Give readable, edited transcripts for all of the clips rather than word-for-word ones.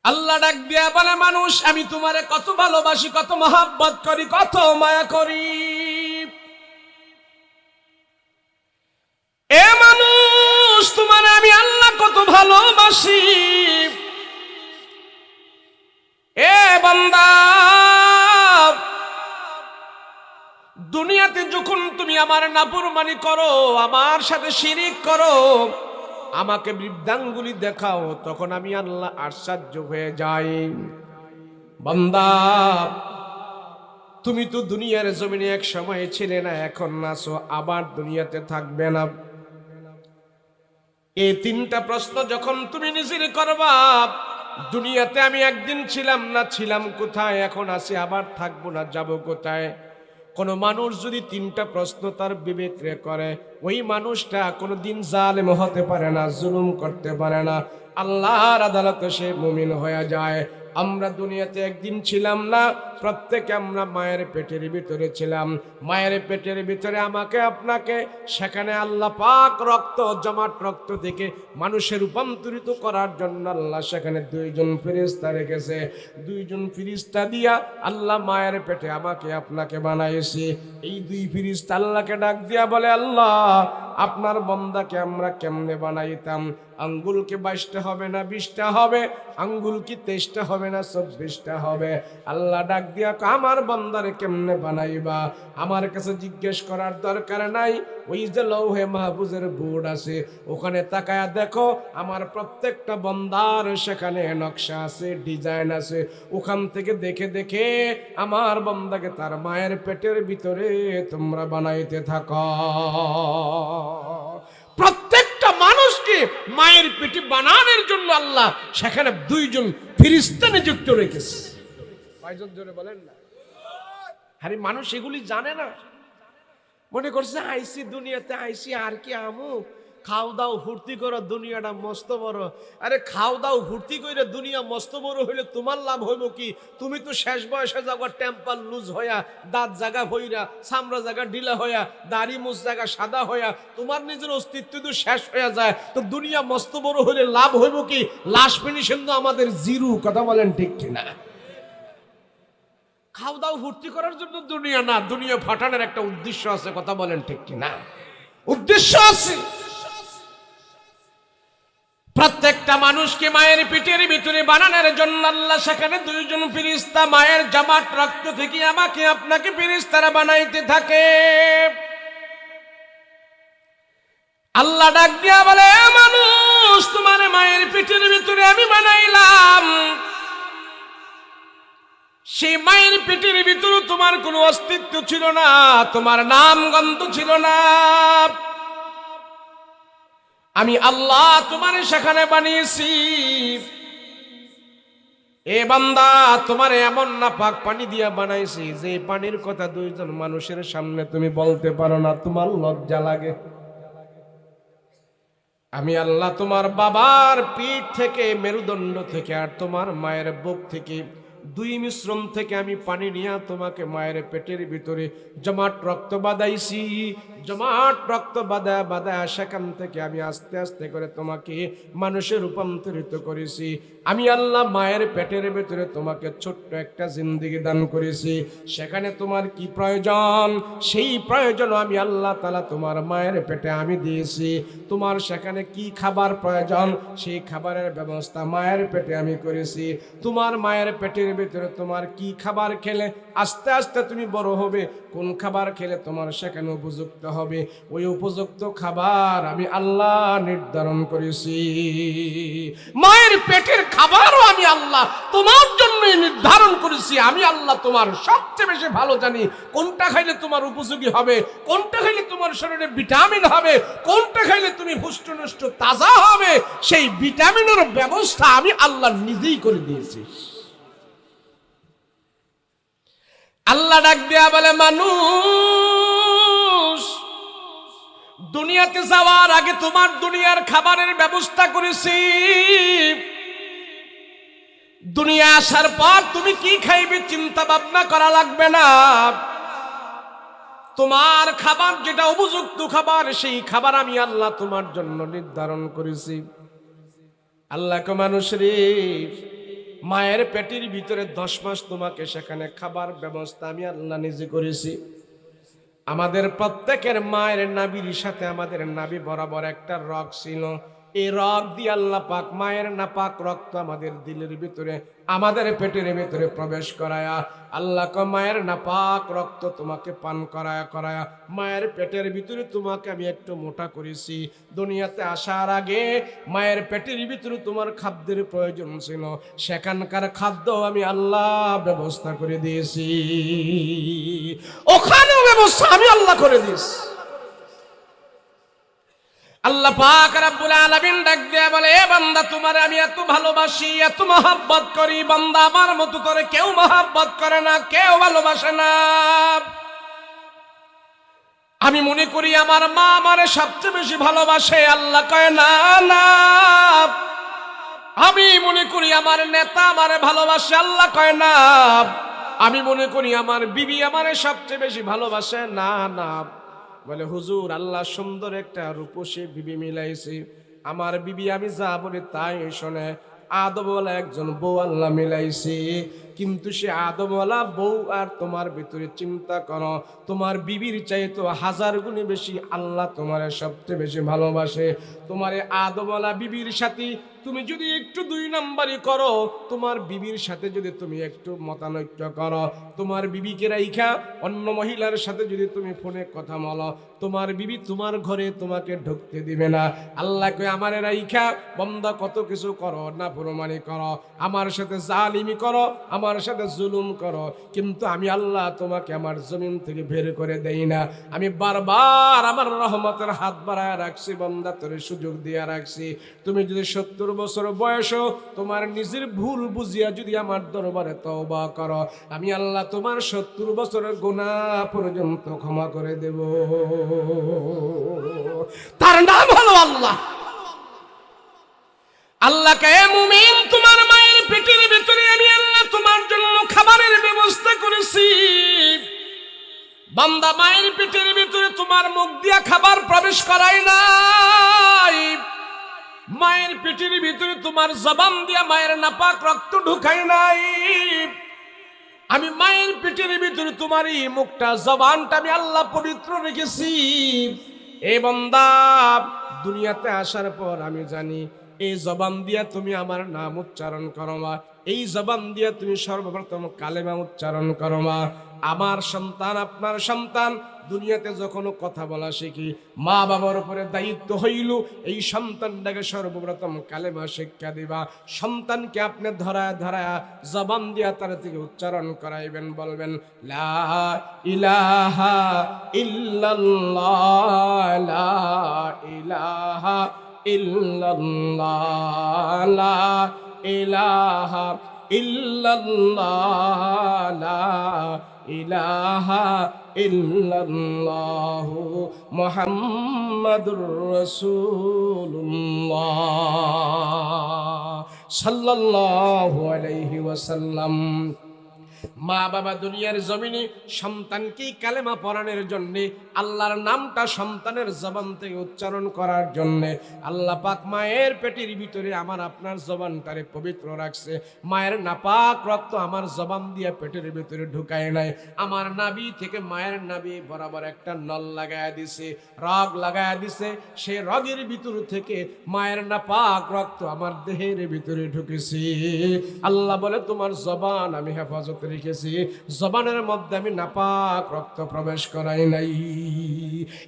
আল্লাহ ডাক দিয়া বলে, মানুষ আমি তোমারে কত ভালোবাসি, কত মহব্বত করি, কত মায়া করি। এ মানুষ, তোমারে আমি আল্লাহ কত ভালোবাসি। এ বান্দা, দুনিয়াতে যখন তুমি আমার নাফরমানি করো, আমার সাথে শিরিক করো, আমাকে বৃদ্ধাঙ্গুলি দেখাও, তখন আমি আল্লাহ আশ্চর্য হয়ে যাই। বান্দা, তুমি তো দুনিয়ার জমিনে এক সময় ছিলে না, এখন আছো, আবার দুনিয়াতে থাকবে না। এই তিনটা প্রশ্ন যখন তুমি নিজের করবা, দুনিয়াতে আমি একদিন ছিলাম না, ছিলাম কোথায়, এখন আছি, আবার থাকবো না, যাব কোথায়? কোন মানুষ যদি তিনটা প্রশ্ন তার বিবেকে করে, ওই মানুষটা কোনোদিন জালেম হতে পারে না, জুলুম করতে পারে না, আল্লাহর আদালতে সে মুমিন হয়ে যায়। আমরা দুনিয়াতে একদিন ছিলাম না, প্রত্যেকে আমরা মায়ের পেটের ভিতরে ছিলাম। মায়ের পেটের ভিতরে আমাকে আপনাকে, সেখানে আল্লাহ পাক রক্ত, জমাট রক্ত থেকে মানুষের রূপান্তরিত করার জন্য আল্লাহ সেখানে দুইজন ফেরেশতা রেখেছে। দুইজন ফেরেশতা দিয়া আল্লাহ মায়ের পেটে আমাকে আপনাকে বানাইছে। এই দুই ফেরেশতা আল্লাহকে ডাক দিয়া বলে, আল্লাহ আপনার বান্দাকে আমরা কেমনে বানাইতাম? আঙ্গুলকে 22টা হবে না 20টা হবে? আঙ্গুল কি 23টা হবে না 24টা হবে? আল্লাহ ডাক দিয়া, আমার বান্দারে কেমনে বানাইবা? আমার কাছে জিজ্ঞেস করার দরকার নাই। ওই যে লৌহে মাহফুজের বোর্ড আছে, ওখানে তাকায়া দেখো, আমার প্রত্যেকটা বান্দার সেখানে নকশা আছে, ডিজাইন আছে। ওখান থেকে দেখে দেখে আমার বান্দাকে তার মায়ের পেটের ভিতরে তোমরা বানাইতে থাকো। প্রত্যেকটা মানুষকে মায়ের পেটে বানানোর জন্য আল্লাহ সেখানে দুইজন ফেরেশতা নিযুক্ত রেখেছে। কয়জন জোরে বলেন না? আরে মানুষ এগুলি জানে না, মনে করছে আইসি দুনিয়াতে, আইসি আর কি আমু, খাও দাও ফুর্তি করো, দুনিয়াটা মস্ত বড়। আরে খাও দাও ফুর্তি করে দুনিয়া মস্ত বড় হইলে তোমার লাভ হইব কি? তুমি তো শেষ বয়সে যাবো টেম্পাল লুজ হইয়া, দাঁত জায়গা হইয়া, চামড়া জায়গা ঢিলা হইয়া, দাড়ি মুছ জায়গা সাদা হইয়া, তোমার নিজের অস্তিত্ব তো শেষ হইয়া যায়। তো দুনিয়া মস্ত বড় হইলে লাভ হইব কি? লাশ ফিনিশন তো আমাদের জিরো। কথা বলেন ঠিক কিনা? খাও দাও ফুর্তি করার জন্য দুনিয়া না, দুনিয়া ফাটানোর একটা উদ্দেশ্য আছে। কথা বলেন ঠিক কিনা? উদ্দেশ্য আছে। প্রত্যেকটা মানুষকে মায়ের পেটের ভিতরে বানানোর জন্য আল্লাহ সেখানে দুইজন ফেরেশতা মায়ের জামাট রক্ত থেকে আমাকে আপনাকে ফেরেশতারা বানাইতে থাকে। আল্লাহ ডাক দিয়া বলে, মানুষ তোমার মায়ের পেটের ভিতরে আমি বানাইলাম। সেই মায়ের পেটের ভিতরে তোমার কোনো অস্তিত্ব ছিল না, তোমার নাম গন্ধ ছিল না। আমি আল্লাহ তোমার সেখানে বানিয়েছি। এ বান্দা, তোমার এমন না পাক পানি দিয়া বানাইছি যে পানির কথা দুইজন মানুষের সামনে তুমি বলতে পারো না, তোমার লজ্জা লাগে। আমি আল্লাহ তোমার বাবার পিঠ থেকে, মেরুদণ্ড থেকে, আর তোমার মায়ের বুক থেকে, দুই মিশ্রণ থেকে আমি পানি নিয়ে তোমাকে মায়ের পেটের ভিতরে জমাট রক্ত বাঁধাইছি। জমাট রক্ত বাঁধা সেখান থেকে আমি আস্তে আস্তে করে তোমাকে মানুষে রূপান্তরিত করেছি। আমি আল্লাহ মায়ের পেটের ভিতরে তোমাকে ছোট্ট একটা জিন্দেগি দান করেছি। সেখানে তোমার কি প্রয়োজন, সেই প্রয়োজন আমি আল্লাহ তাআলা তোমার মায়ের পেটে আমি দিয়েছি। তোমার সেখানে কি খাবার প্রয়োজন, সেই খাবারের ব্যবস্থা মায়ের পেটে আমি করেছি। তোমার মায়ের পেটের ভিতরে তোমার কি খাবার খেলে আস্তে আস্তে তুমি বড় হবে, কোন খাবার খেলে তোমার সেখানে উপযুক্ত হবে, ওই উপযুক্ত খাবার আমি আল্লাহ নির্ধারণ করেছি। মায়ের পেটের খাবারও আমি আল্লাহ তোমার জন্য নির্ধারণ করেছি। আমি আল্লাহ তোমার সবচেয়ে বেশি ভালো জানি কোনটা খাইলে তোমার উপযোগী হবে, কোনটা খাইলে তোমার শরীরে ভিটামিন হবে, কোনটা খাইলে তুমি হুষ্টপুষ্ট তাজা হবে। সেই ভিটামিনের ব্যবস্থা আমি আল্লাহ নিজেই করে দিয়েছি। আল্লাহ ডাক দেয়া বলে, মানুষ দুনিয়াতে যাওয়ার আগে তোমার দুনিয়ার খাবারের ব্যবস্থা করেছি। দুনিয়া আসার পর তুমি কি খাইবে চিন্তা ভাবনা করা লাগবে না। তোমার খাবার যেটা উপযুক্ত খাবার, সেই খাবার আমি আল্লাহ তোমার জন্য নির্ধারণ করেছি। আল্লাহ কে মানুষ রে, মায়ের পেটের ভিতরে 10 মাস তোমাকে সেখানে খাবার ব্যবস্থা আমি আল্লাহ নিজে করেছি। আমাদের প্রত্যেকের মায়ের নাভির সাথে আমাদের নাভি বরাবর একটা রগ ছিল। এই রগ দিয়ে আল্লাহ পাক মায়ের নাপাক রক্ত আমাদের দিলের ভিতরে আমাদের পেটের ভিতরে প্রবেশ করায়া আল্লাহ ক মায়ের নাপাক রক্ত তোমাকে পান করায়া মায়ের পেটের ভিতরে তোমাকে আমি একটু মোটা করেছি। দুনিয়াতে আসার আগে মায়ের পেটের ভিতরে তোমার খাদ্যের প্রয়োজন ছিল, সেখানকার খাদ্য আমি আল্লাহ ব্যবস্থা করে দিয়েছি। ওখানেও ব্যবস্থা আমি আল্লাহ করে দিয়েছি। আল্লাহ পাক রব্বুল আলামিন ডাক দিয়ে বলে, এ বান্দা তোমারে আমি এত ভালোবাসি, এত মহব্বত করি, বান্দা আমার মতো করে কেউ মহব্বত করে না, কেউ ভালোবাসে না। আমি মনে করি আমার মা আমারে সবচেয়ে বেশি ভালোবাসে। আল্লাহ কয় না না। আমি মনে করি আমার নেতা আমারে ভালোবাসে। আল্লাহ কয় না। আমি মনে করি আমার বিবি আমারে সবচেয়ে বেশি ভালোবাসে। না না। বলে হুজুর আল্লাহ সুন্দর একটা রূপসী বিবি মিলাইছি, আমার বিবি আমি যা বলি তাই শোনে। আদমওয়ালা একজন বউ আল্লাহ মিলাইছি, কিন্তু সে আদমওয়ালা বউ আর তোমার ভিতরে চিন্তা করো, তোমার বিবির চাইতে 1000 গুণে বেশি আল্লাহ তোমারে সবচেয়ে বেশি ভালোবাসে। তোমার আদমওয়ালা বিবির সাথে তুমি যদি একটু 2 নাম্বারি করো, তোমার বিবির সাথে যদি তুমি একটু মতানৈক্য করো, তোমার বিবিকে রাইখা অন্য মহিলার সাথে যদি তুমি ফোনে কথা বলো, তোমার বিবি তোমার ঘরে তোমাকে ঢুকতে দিবে না। আল্লাহকে আমারে রাইখা বন্দা কত কিছু করো, না প্রমাণী করো, আমার সাথে জালিমি করো, আমার সাথে জুলুম করো, কিন্তু আমি আল্লাহ তোমাকে আমার জমিন থেকে বের করে দেই না। আমি বারবার আমার রহমতের হাত বাড়ায় রাখছি, বন্দা তোরে সুযোগ দিয়ে রাখছি। তুমি যদি 70 বছর বয়স তোমার নিজের ভুল বুঝিয়া যদি আমার দরবারে তওবা করো, আমি আল্লাহ তোমার 70 বছরের গুনাহ পর্যন্ত ক্ষমা করে দেব। তার নাম হলো আল্লাহ। আল্লাহ কে মুমিন, তোমার মায়ের পেটের ভিতরে আমি আল্লাহ তোমার জন্য খাবারের ব্যবস্থা করেছি। বান্দা মায়ের পেটের ভিতরে তোমার মুখ দিয়া খাবার প্রবেশ করাই নাই, মায়ের পেটের ভিতরে তোমার জবান দিয়া মায়ের নাপাক রক্ত ঢুকাই নাই। আমি মায়ের পেটের ভিতরে তোমার এই মুখটা জবানটা আমি আল্লাহ পবিত্র রেখেছি। এই বান্দা দুনিয়াতে আসার পর আমি জানি এই জবান দিয়া তুমি আমার নাম উচ্চারণ করো মা, এই জবান দিয়া তুমি সর্বপ্রথম কালেমা উচ্চারণ করো মা। আমার সন্তান আপনার সন্তান দুনিয়াতে যখন কথা বলা শিখি, মা বাবার উপরে দায়িত্ব হইল এই সন্তানটাকে সর্বপ্রথম কালেমা শিক্ষা দিবা। সন্তানকে আপনি ধরায় ধরায় জবান দিয়া তার থেকে উচ্চারণ করাইবেন, বলবেন লা ইলাহা ইল্লাল্লাহ, লা ইলাহা ইল্লাল্লাহ, লা ইলাহা ইল্লাল্লাহ, লা ইলাহা ইল্লাল্লাহু মুহাম্মাদুর রাসূলুল্লাহ সাল্লাল্লাহু আলাইহি ওয়াসাল্লাম। মা বাবা দুনিয়ার জমিনে সন্তানকে কালেমা পড়ানোর জন্য, আল্লাহর নামটা সন্তানের জবান থেকে উচ্চারণ করার জন্য আল্লাহ পাক মায়ের পেটের ভিতরে আমার আপনার জবানটারে পবিত্র রাখছে। মায়ের নাপাক রক্ত আমার জবান দিয়ে পেটের ভিতরে ঢুকায় নাই, আমার নাভি থেকে মায়ের নাভি বরাবর একটা নল লাগায় দিছে, রগ লাগায় দিছে। সে রগের ভিতর থেকে মায়ের নাপাক রক্ত আমার দেহের ভিতরে ঢুকেছে। আল্লাহ বলে তোমার জবান আমি হেফাজত রেখেছি, জবানের মধ্যে আমি নাপাক রক্ত প্রবেশ করাই নাই।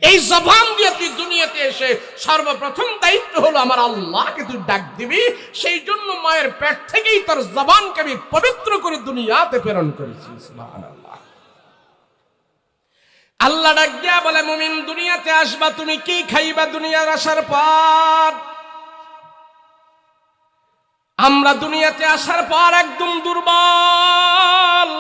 এই জবান দিয়ে তুই দুনিয়াতে এসে সর্বপ্রথম দায়িত্ব হলো আমার আল্লাহকে তুই ডাক দিবি। সেই জন্য মায়ের পেট থেকেই তোর জবানকে আমি পবিত্র করে দুনিয়াতে প্রেরণ করেছি। সুবহানাল্লাহ। আল্লাহ ডাক দিয়া বলে, মুমিন দুনিয়াতে আসবা, তুমি কি খাইবা দুনিয়ার আসার পর? আমরা দুনিয়াতে আসার পর একদম দুর্বল,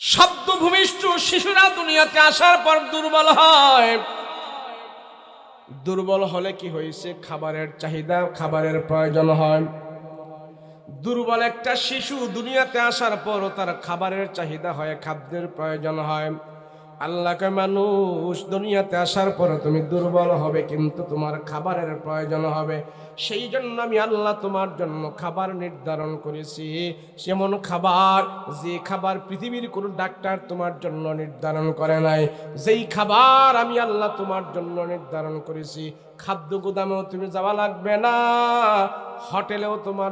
শব্দ ভূমিষ্ঠ শিশুরা দুনিয়াতে আসার পর দুর্বল হয়। দুর্বল হলে কি হয়েছে? খাবারের চাহিদা, খাবারের প্রয়োজন হয়। দুর্বল একটা শিশু দুনিয়াতে আসার পর তার খাবারের চাহিদা হয়, খাদ্যের প্রয়োজন হয়। আল্লাহকে মানুষ দুনিয়াতে আসার পরে তুমি দুর্বল হবে, কিন্তু তোমার খাবারের প্রয়োজন হবে। সেই জন্য আমি আল্লাহ তোমার জন্য খাবার নির্ধারণ করেছি, যেমন খাবার, যে খাবার পৃথিবীর কোনো ডাক্তার তোমার জন্য নির্ধারণ করে নাই, যেই খাবার আমি আল্লাহ তোমার জন্য নির্ধারণ করেছি। খাদ্য গুদামেও তুমি যাওয়া লাগবে না, হোটেলেও তোমার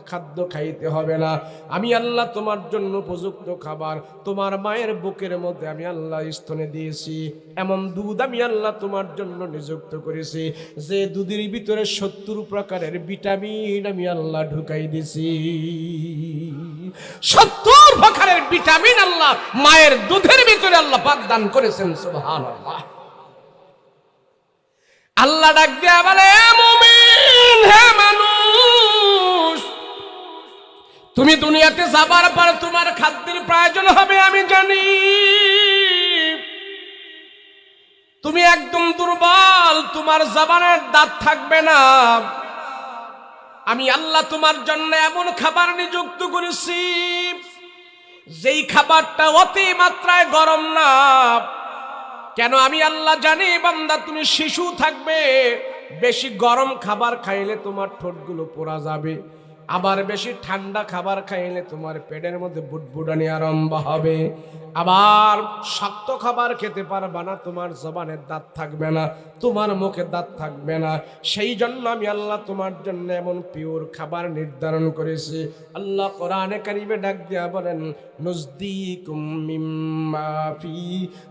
খাদ্য খাইতে হবে না। আমি আল্লাহ তোমার জন্য উপযুক্ত খাবার তোমার মায়ের বুকের মধ্যে আমি আল্লাহ স্তনে দিয়েছি। এমন দুধ আমি আল্লাহ তোমার জন্য নিযুক্ত করেছি, যে দুধের ভিতরে 70 প্রকারের ভিটামিন আমি আল্লাহ ঢুকাই দিছি। 70 প্রকারের ভিটামিন আল্লাহ মায়ের দুধের ভিতরে আল্লাহ পাক দান করেছেন। সুবহানাল্লাহ। আল্লাহ ডাক দিয়া বলে, মুমিন, হে মানুষ, তুমি দুনিয়াতে যাবার পর তোমার খাদ্যের প্রয়োজন হবে, আমি জানি। তুমি একদম দুর্বল, তোমার জবানের দাঁত থাকবে না। আমি আল্লাহ তোমার জন্য এমন খাবার নিযুক্ত করেছি, যেই খাবারটা অতি মাত্রায় গরম না। কেন? আমি আল্লাহ জানি বান্দা তুমি শিশু থাকবে, বেশি গরম খাবার খাইলে তোমার ঠোঁটগুলো পোড়া যাবে, আবার বেশি ঠান্ডা খাবার খাইলে তোমার পেটের মধ্যে বুটবুটানি আরম্ভ হবে, আবার শক্ত খাবার খেতে পারবা না, তোমার জবানের দাঁত থাকবে না, তোমার মুখে দাঁত থাকবে না। সেই জন্য আমি আল্লাহ তোমার জন্য এমন পিওর খাবার নির্ধারণ করেছি। আল্লাহ কোরআনে কারিমে ডাক দিয়া বলেন, নুজদিকুম মিম্মা ফি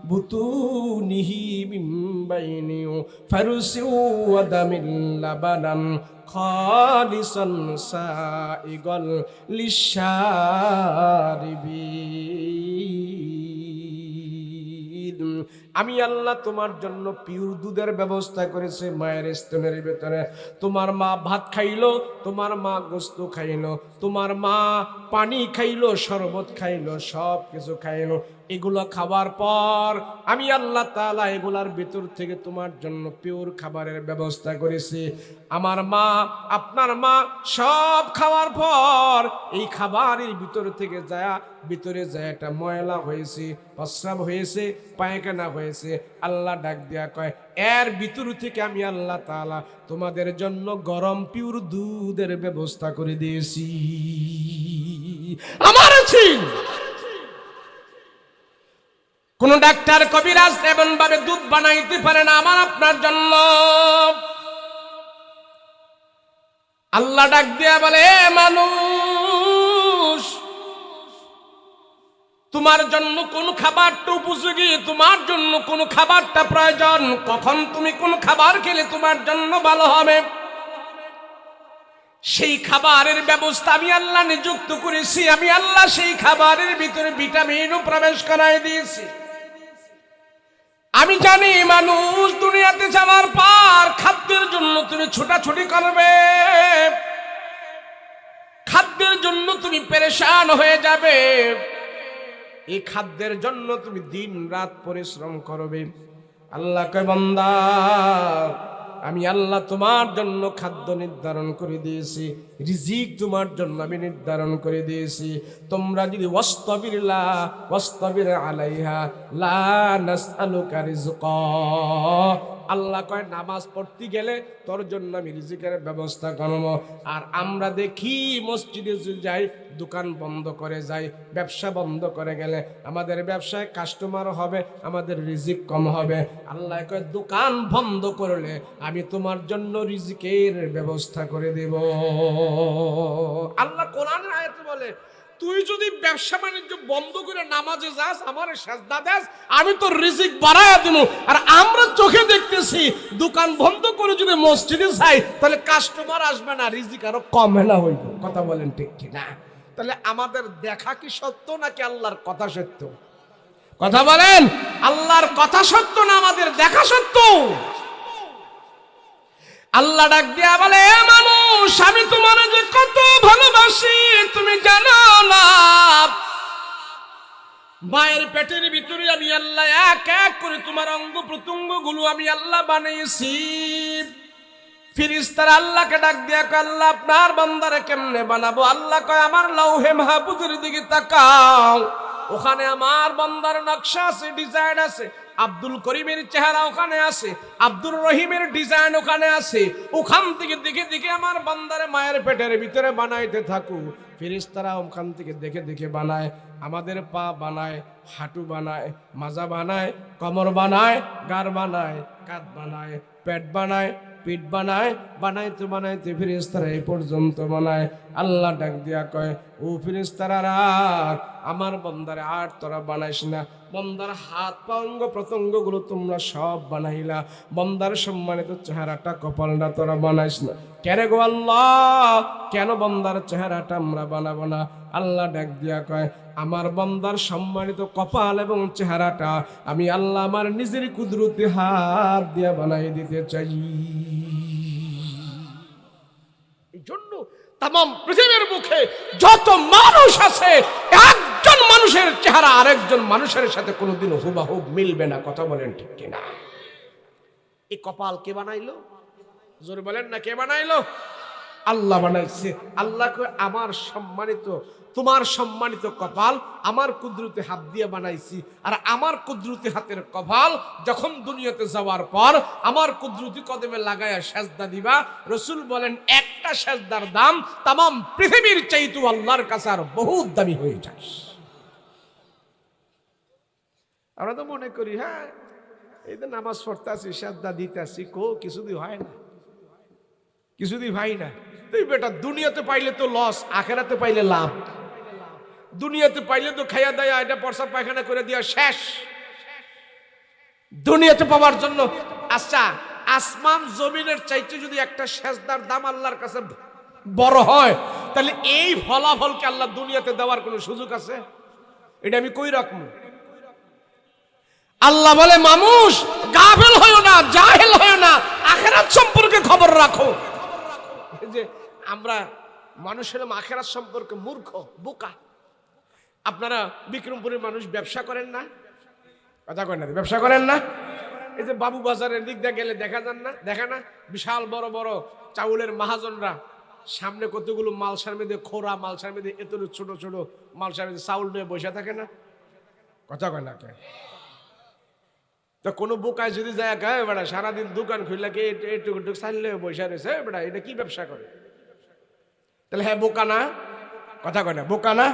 বুতুনিহি মিন বাইনি ফারুসিউ ওয়া দামিল লাবানান খালিসান সাইগাল লিশারিবিন। আমি আল্লাহ তোমার জন্য পিওর দুধের ব্যবস্থা করেছে মায়ের স্তনের ভিতরে। তোমার মা ভাত খাইলো, তোমার মা গোস্ত খাইলো, তোমার মা পানি খাইলো, শরবত খাইলো, সব কিছু খাইলো। এগুলো খাবার পর আমি আল্লাহ তাআলা এগুলার ভিতর থেকে তোমার জন্য পিওর খাবারের ব্যবস্থা করেছি। আমার মা, আপনার মা সব খাওয়ার পর এই খাবারের ভিতর থেকে ভিতরে যায় একটা ময়লা হয়েছে, প্রস্রাব হয়েছে, পায়খানা হয়েছে। আল্লাহ ডাক দিয়া কয়, এর ভিতর থেকে আমি আল্লাহ তাআলা তোমাদের জন্য গরম পিওর দুধের ব্যবস্থা করে দিয়েছি। আমার কোন ডাক্তার কবিরাজ এমন ভাবে দুধ বানাইতে পারে না আমার আপনার জন্য। আল্লাহ ডাক দিয়া বলে, মানুষ, তোমার জন্য কোন খাবারটা উপযোগী, তোমার জন্য কোন খাবারটা প্রয়োজন, কখন তুমি কোন খাবার খেলে তোমার জন্য ভালো হবে, সেই খাবারের ব্যবস্থা আমি আল্লাহ নিযুক্ত করেছি। আমি আল্লাহ সেই খাবারের ভিতরে ভিটামিনও প্রবেশ করাই দিয়েছি। আমি জানি মানুষ দুনিয়াতে যাওয়ার পর খাদ্যের জন্য তুমি ছোটাছুটি করবে, খাদ্যের জন্য তুমি পেরেশান হয়ে যাবে, এই খাদ্যের জন্য তুমি দিন রাত পরিশ্রম করবে। আল্লাহ কয়, বান্দা, আমি আল্লাহ তোমার জন্য খাদ্য নির্ধারণ করে দিয়েছি, রিজিক তোমার জন্য আমি নির্ধারণ করে দিয়েছি। তোমরা যদি ওয়াস্তাবির আলাইহা লা নাসআলুকা রিজকা, আল্লাহ কয় নামাজ পড়তে গেলে তোর জন্য আমি রিজিকের ব্যবস্থা করব। আর আমরা দেখি মসজিদে যাই, দোকান বন্ধ করে যাই, ব্যবসা বন্ধ করে গেলে আমাদের ব্যবসায় কাস্টমার হবে, আমাদের রিজিক কম হবে। আল্লাহ কয়, দোকান বন্ধ করলে আমি তোমার জন্য রিজিকের ব্যবস্থা করে দেব। আল্লাহ কোরআনের আয়াতে বলে, তুই যদি ব্যবসা বাণিজ্য বন্ধ করে নামাজে যাস, আমার সাজদা দেস, আমি তোর রিজিক বাড়ায়া দেব। আর আমরা চোখে দেখতেছি দোকান বন্ধ করে যদি মসজিদে যাই, তাহলে কাস্টমার আসবে না, রিজিক আরো কমে না হইব। কথা বলেন ঠিক কিনা? তাহলে আমাদের দেখা কি সত্য নাকি আল্লাহর কথা সত্য? কথা বলেন, আল্লাহর কথা সত্য না আমাদের দেখা সত্য? আল্লাহ ডাক দিয়া বলে, মানুষ, আমি তোমার যে কত ভালোবাসি তুমি জানো না। মায়ের পেটের ভিতরে আমি আল্লাহ এক এক করে তোমার অঙ্গ প্রত্যঙ্গ গুলো আমি আল্লাহ বানিয়েছি। ফেরেশতারা আল্লাহকে ডাক দিয়া কয়, আল্লাহ আপনার বান্দারে কেমনে বানাবো? আল্লাহ কয়, আমার লৌহে মাহফুজের দিকে তাকাও, ওখানে আমার বান্দার নকশা আছে, ডিজাইন আছে। আব্দুল করিমের চেহারা ওখানে আছে, আব্দুর রহিমের ডিজাইন ওখানে আছে। ওখান থেকে দেখে দেখে আমার বান্দারে মায়ের পেটের ভিতরে বানাইতে থাকু। ফেরেশতারা ওখান থেকে দেখে দেখে বানায়। আমাদের পা বানায়, হাঁটু বানায়, মাজা বানায়, কোমর বানায়, গাড় বানায়, কাঁধ বানায়, পেট বানায়, পিঠ বানায়। বানাইতে বানাইতে ফেরেশতারা এই পর্যন্ত বানায়। আল্লাহ ডাক দিয়া কয়, ও ফেরেশতারা, আমার বান্দারে আর তোরা বানাইস না। বান্দার হাত পা অঙ্গ প্রত্যঙ্গ গুলো তোমরা সব বানাইলা, বান্দার সম্মানিত চেহারাটা কপালটা তোরা বানাইস না কেন গো আল্লাহ? কেন বান্দার চেহারাটা আমরা বানাবো না? আল্লাহ ডাক দিয়া কয়, আমার বান্দার সম্মানিত কপাল এবং চেহারাটা আমি আল্লাহ আমার নিজের কুদরতি হাত দিয়া বানাই দিতে চাই। এই জন্য তাম পৃথিবীর মুখে যত মানুষ আছে, একজন মানুষের চেহারা আরেকজন মানুষের সাথে কোনোদিন হুবাহুব মিলবে না। কথা বলেন ঠিক কিনা? এই কপাল কে বানাইলো? জোরে বলেন না, কে বানাইলো? আল্লাহ বানাইছে। আল্লাহকে আমার সম্মানিত, তোমার সম্মানিত কপাল আমার কুদরতি হাত দিয়ে বানাইছি। আর আমার কুদরতি হাতের কপাল যখন দুনিয়াতে যাওয়ার পর আমার কুদরতি কদমে লাগায়া সেজদা দিবা, রাসূল বলেন একটা সেজদার দাম তাম পৃথিবীর চাইতে আল্লাহর কাছে আর বহুত দামি হয়ে যায়। আমরা তো মনে করি হ্যাঁ এই তো নামাজ পড়তে আসি, সেজদা দিতে আসি, কিছুদিন হয় না, কিছুদিন ভাই না। তুই বেটা দুনিয়াতে পাইলে তো লস, আখেরাতে পাইলে লাভ। দুনিয়াতে পাইলে তো খাইয়া দায়া এটা প্রসাব পায়খানা করে দিয়া শেষ। দুনিয়াতে পাওয়ার জন্য আচ্ছা আসমান জমিনের চাইতে যদি একটা সেজদার দাম আল্লাহর কাছে বড় হয়, তাহলে এই ফলাফলকে আল্লাহ দুনিয়াতে দেওয়ার কোনো সুযোগ আছে? এটা আমি কই রাখবো? আল্লাহ বলে মানুষ গাফেল হইও না, জাহেল হইও না, আখিরাত সম্পর্কে খবর রাখো। যে আমরা মানুষের আখিরাত সম্পর্কে মূর্খ, বোকা। আপনারা বিক্রমপুরের মানুষ ব্যবসা করেন না? কথা করেন না? ব্যবসা করেন না? এই যে বাবু বাজারের দিক দিয়ে গেলে দেখা যান না, দেখা না বিশাল বড় বড় চাউলের মাহাজনরা সামনে কতগুলো মালসার মধ্যে খোরা, মালসার মধ্যে এত ছোট ছোট মালসার মধ্যে চাউল নিয়ে বসে থাকে না? কথা কয় না কে? তো কোনো বোকায় যদি যায় গায়ে বেড়া সারাদিন দোকান খুললে কে এটুকু চাইলে বসে রয়েছে বেড়া, এটা কি ব্যবসা করে? তাহলে হ্যাঁ বোকা না? কথা কয় না, বোকা না?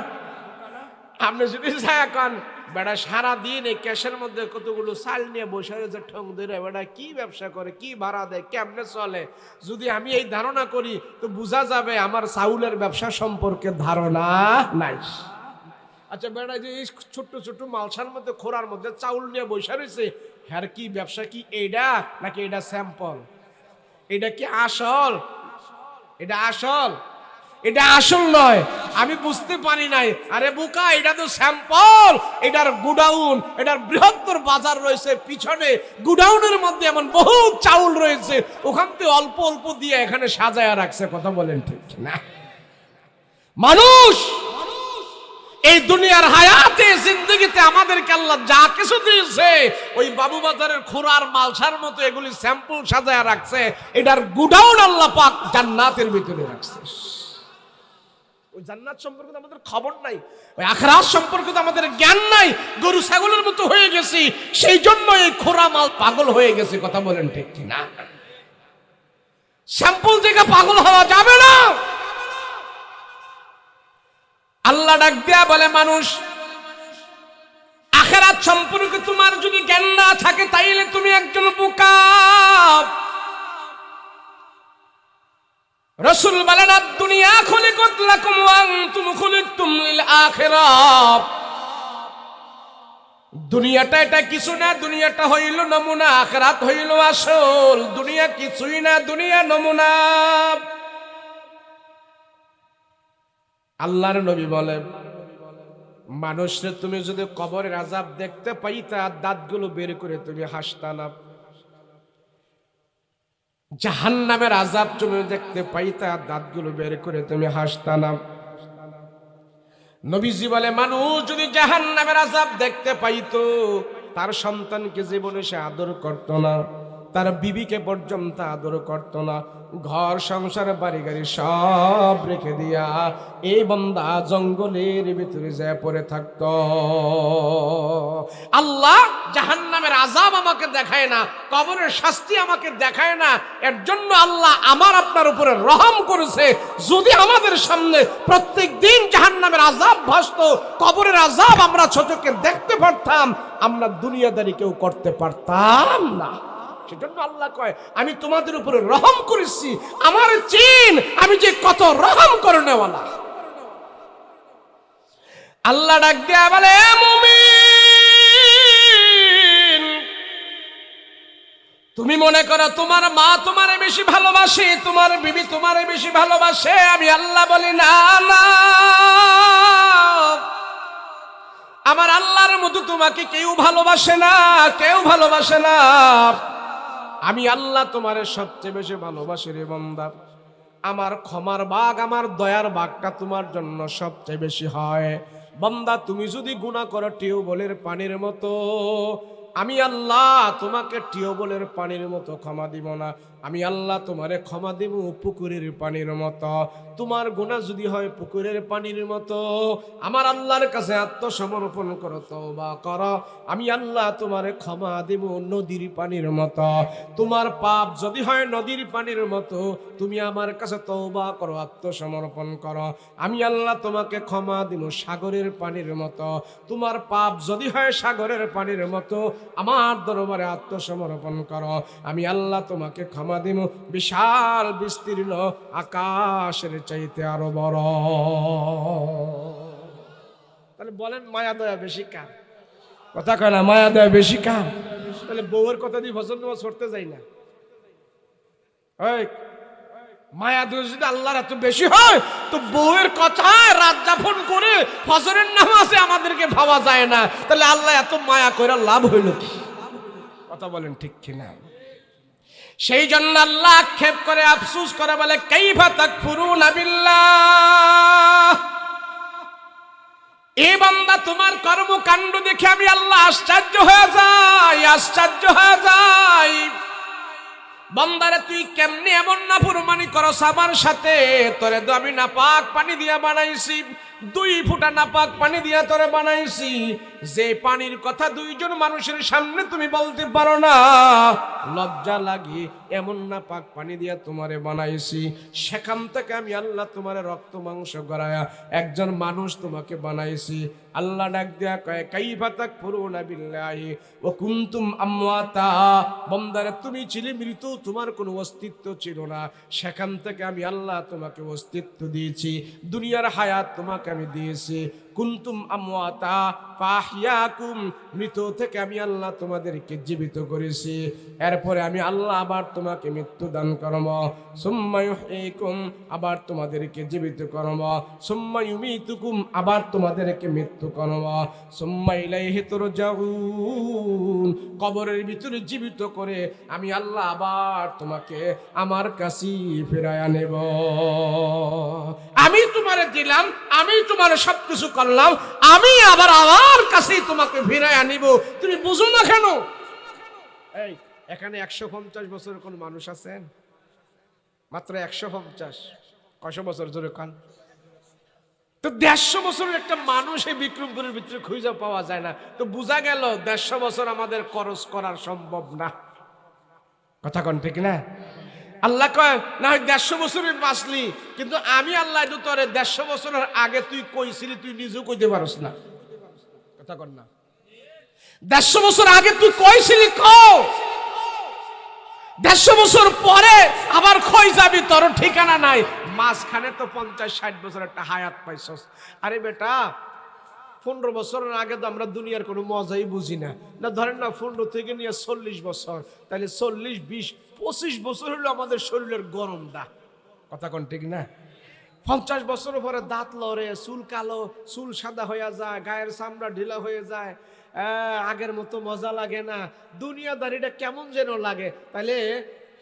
আপনি যদি যায় কান বেড়া সারাদিন এই ক্যাশের মধ্যে কতগুলো চাল নিয়ে বসে রয়েছে ঠং ধরে, বেড়া কি ব্যবসা করে, কি ভাড়া দেয়, কেমনে চলে? যদি আমি এই ধারণা করি তো বোঝা যাবে আমার চাউলের ব্যবসা সম্পর্কে ধারণা নাই। আচ্ছা বেড়া যে এই ছোট্ট ছোট্ট মালসার মধ্যে খোরার মধ্যে চাউল নিয়ে বসে রয়েছে, হ্যার কি ব্যবসা? কি এইটা নাকি এটা স্যাম্পল? এটা কি আসল? এটা আসল? এটা আসল নয়, আমি বুঝতে পারি নাই। আরে বোকা, এটা তো স্যাম্পল, এটার গুডাউন, এটার বৃহত্তর বাজার রয়েছে পিছনে। গুডাউনের মধ্যে এমন বহু চাউল রয়েছে, ওখান থেকে অল্প অল্প দিয়ে এখানে সাজায়া রাখছে। কথা বলেন ঠিক না? মানুষ এই দুনিয়ার হায়াতে জিন্দগিতে আমাদেরকে আল্লাহ যা কিছু দিয়েছে, ওই বাবু বাজারের খোরার মালসার মতো এগুলি স্যাম্পল সাজায়া রাখছে। এটার গুডাউন আল্লাহ পাক জান্নাতের ভিতরে রাখছে। ওই জান্নাত সম্পর্কে আমাদের খবর নাই, ওই আখিরাত সম্পর্কে আমাদের জ্ঞান নাই। গরু ছাগলের মতো হয়ে গেছি, সেই জন্য এই খোরা মাল পাগল হয়ে গেছে। কথা বলেন ঠিক কিনা? স্যাম্পল থেকে পাগল হওয়া যাবে না। আল্লাহ ডাক দিয়া বলে, মানুষ আখিরাত সম্পর্কে তোমার যদি জ্ঞান না থাকে তাইলে তুমি একজন বোকা। রাসূল বলেন, দুনিয়া খুলিকাত লাকুম ওয়া আনতুম খুলিকতুম লিল আখিরাহ। দুনিয়াটা এটা কিছু না, দুনিয়াটা হইল নমুনা, আখিরাত হইল আসল। দুনিয়া কিছুই না, দুনিয়া নমুনা। আল্লাহর নবী বলে, মানুষরে তুমি যদি কবরের আযাব দেখতে পাইতা, দাঁতগুলো বের করে তুমি হাসতা না। জাহান্নামের আযাব তুমি দেখতে পাইতা, দাঁতগুলো বের করে তুমি হাসতা না। নবীজি বলে, মানুষ যদি জাহান্নামের আযাব দেখতে পাইতো, তার সন্তানকে জীবনে সে আদর করত না, তার বিবিকে পর্যন্ত আদর করত না, ঘর সংসার বাড়ি গাড়ি সব রেখে দিয়া এই বান্দা জঙ্গলের ভিতরে যায় পড়ে থাকত। আল্লাহ জাহান্নামের আযাব আমাকে দেখায় না, কবরের শাস্তি আমাকে দেখায় না, এর জন্য আল্লাহ আমার আপনার উপরে রহম করেছে। যদি আমাদের সামনে প্রত্যেক দিন জাহান্নামের আযাব ভাসতো, কবরের আযাব আমরা চোখে দেখতে পারতাম, আমরা দুনিয়াদারি কেউ করতে পারতাম না। সেজন্য আল্লাহ কয় আমি তোমাদের উপরে রহম করেছি, আমার চিন আমি যে কত রহম করনেওয়ালা। আল্লাহ ডাক দিয়া বলে মুমিন, তুমি মনে করো তোমার মা তোমারে বেশি ভালোবাসে, তোমার বিবি তোমারে বেশি ভালোবাসে, আমি আল্লাহ বলি না না, আমার আল্লাহর মতো তোমাকে কেউ ভালোবাসে না, কেউ ভালোবাসে না। আমি আল্লাহ তোমারে সবচেয়ে বেশি ভালোবাসি রে বান্দা। আমার ক্ষমার ভাগ, আমার দয়ার ভাগটা তোমার জন্য সবচেয়ে বেশি হয়। বান্দা তুমি যদি গুনাহ করো টিউবওয়েলের পানির মতো, আমি আল্লাহ তোমাকে টিউবওয়েলের পানির মতো ক্ষমা দিব না, আমি আল্লাহ তোমারে ক্ষমা দেব পুকুরের পানির মতো। তোমার গুনাহ যদি হয় পুকুরের পানির মতো, আমার আল্লাহর কাছে আত্মসমর্পণ করো, তওবা করো, আমি আল্লাহ তোমারে ক্ষমা দেব নদীর পানির মতো। তোমার পাপ যদি হয় নদীর পানির মতো, তুমি আমার কাছে তওবা করো, আত্মসমর্পণ করো, আমি আল্লাহ তোমাকে ক্ষমা দেব সাগরের পানির মতো। তোমার পাপ যদি হয় সাগরের পানির মতো, আমার দরবারে আত্মসমর্পণ করো, আমি আল্লাহ তোমাকে ক্ষমা দেব বিশাল বিস্তীর্ণ আকাশের চাইতে আরো বড়। তাহলে বলেন মায়া দয়া বেশি কার? কথা কয় না, মায়া দয়া বেশি কার? তাহলে বউয়ের কথা দিয়ে ফজর নামাজ পড়তে যাই না? মায়া দয়া যদি আল্লাহর এত বেশি হয়, তো বউয়ের কথায় রাত যাপন করে ফজরের নামাজে আমাদেরকে ভাবা যায় না, তাহলে আল্লাহ এত মায়া করে লাভ হইল কি? কথা বলেন ঠিক কিনা? সেই জন্য আল্লাহ আক্ষেপ করে আফসোস করে বলে কাইফা তাকফুরুনা বিল্লাহ। এ বান্দা তোমার কর্মকাণ্ড দেখে আমি আল্লাহ আশ্চর্য হয়ে যাই, আশ্চর্য হয়ে যাই। বান্দারে তুই কেমনে এমন নাফরমানি করস আমার সাথে? তোরে তো আমি নাপাক পানি দিয়া বানাইছি, 2 ফুটা নাপাক পানি দিয়া তোরে বানাইছি, যে পানির কথা 2 জন মানুষের সামনে তুমি বলতে পারো না, লজ্জা লাগি এমন নাপাক পানি দিয়া তোমারে বানাইছি। সেখান থেকে আমি আল্লাহ তোমারে রক্ত মাংস গড়ায়া একজন মানুষ তোমাকে বানাইছি। আল্লাহ ডাক দিয়া কয় কাইফা তাকফুরুনা বিল্লাহি ওয়া কুনতুম আমওয়াতা। বান্দারে তুমি ছিলে মৃত, তোমার কোনো অস্তিত্ব ছিল না, সেখান থেকে আমি আল্লাহ তোমাকে অস্তিত্ব দিয়েছি, দুনিয়ার হায়াত তোমাকে আমি দিয়েছি। কুনতুম আমওয়াতা ফাহিয়াকুম, মৃত থেকে আমি আল্লাহ তোমাদেরকে জীবিত করেছি, এরপরে আমি আল্লাহ আবার তোমাকে মৃত্যু দান করব। সুম্মা ইউহয়িকুম, আবার তোমাদেরকে জীবিত করব। সুম্মা ইউমিতুকুম, আবার তোমাদেরকে মৃত্যু করব। সুম্মা ইলাইহি তুরজাউন, কবরের ভিতরে জীবিত করে আমি আল্লাহ আবার তোমাকে আমার কাছে ফিরায়া নেব। আমি তোমারে দিলাম, আমি তোমার সবকিছু করলাম, আমি আবার আমার কাছেই তোমাকে ফিরায়া নিব। তুমি বুঝো না কেন? এই এখানে 150 বছরের কোন মানুষ আছেন? মাত্র 150। কয়শো বছর জোরে কান? তো 150 বছরের একটা মানুষ এই বিক্রমপুরের ভিতরে খুঁজে পাওয়া যায় না, তো বোঝা গেল 150 বছর আমাদের খরচ করা সম্ভব না। কথা কন ঠিক না? আল্লাহ কয় না হয় 150 বছরে বাঁচলি, কিন্তু আমি আল্লাহ তো তোরে 150 বছরের আগে তুই কইছিলি, তুই নিজেও কইতে পারস না। কথা কন না? 150 বছর আগে তুই কইছিলি, কও 150 বছর পরে আবার কই যাবি, তোর ঠিকানা নাই। মাঝখানে তো 50-60 বছর একটা হায়াত পাইছস। আরে বেটা, 15 বছরের আগে তো আমরা দুনিয়ার কোনো মজাই বুঝি না। না ধরেন না 15 থেকে নিয়ে 40 বছর, তাহলে 40, 20, 25 বছর হলো আমাদের শরীরের গরমটা। কথা কোন ঠিক না? 50 বছরের পরে দাঁত লড়ে, চুল কালো, চুল সাদা হয়ে যায়, গায়ের চামড়া ঢিলা হয়ে যায়, আগের মতো মজা লাগে না, দুনিয়াদারিটা কেমন যেন লাগে। তাহলে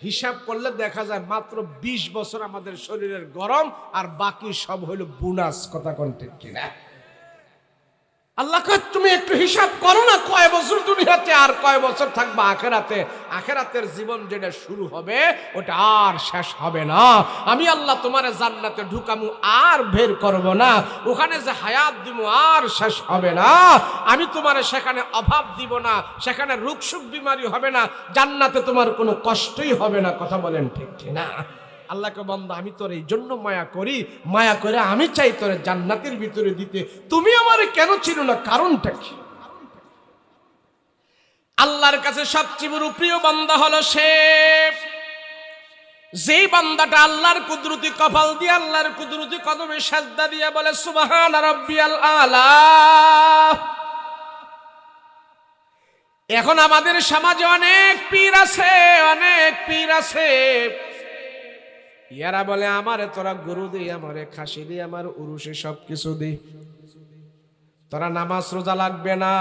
হিসাব করলে দেখা যায় মাত্র 20 বছর আমাদের শরীরের গরম, আর বাকি সব হইল বোনাস। কথা কোন ঠিক কিনা? আল্লাহ কয় তুমি একটু হিসাব করো না, কয় বছর দুনিয়াতে আর কয় বছর থাকবা আখেরাতে। আখেরাতের জীবন যেটা শুরু হবে ওটা আর শেষ হবে না। আমি আল্লাহ তোমারে জান্নাতে ঢুকামু, আর বের করব না। ওখানে যে হায়াত দিব আর শেষ হবে না। আমি তোমারে সেখানে অভাব দিব না, সেখানে রোগ সুখ বিমারি হবে না, জান্নাতে তোমার কোনো কষ্টই হবে না। কথা বলেন ঠিক না? আল্লাহকে বান্দা আমি তোর এই জন্য মায়া করি, মায়া করে আমি চাই তোরে জান্নাতের ভিতরে দিতে। তুমি আমারে কেন ছিল না, কারণটা কি? আল্লাহর কাছে সবচেয়ে বড় প্রিয় বান্দা হলো সে যেই বান্দাটা আল্লাহর কুদরতি কপাল দিয়ে আল্লাহর কুদরতি কদমে সাজদা দিয়ে বলে সুবহান রাব্বিয়াল আলা। এখন আমাদের সমাজে অনেক পীর আছে, অনেক পীর আছে, ইয়ারা বলে আমারে তোরা গুরু দি, আমারে খাসি দি, আমার উরুষে সবকিছু দি, তোরা নামাজ রোজা লাগবে না,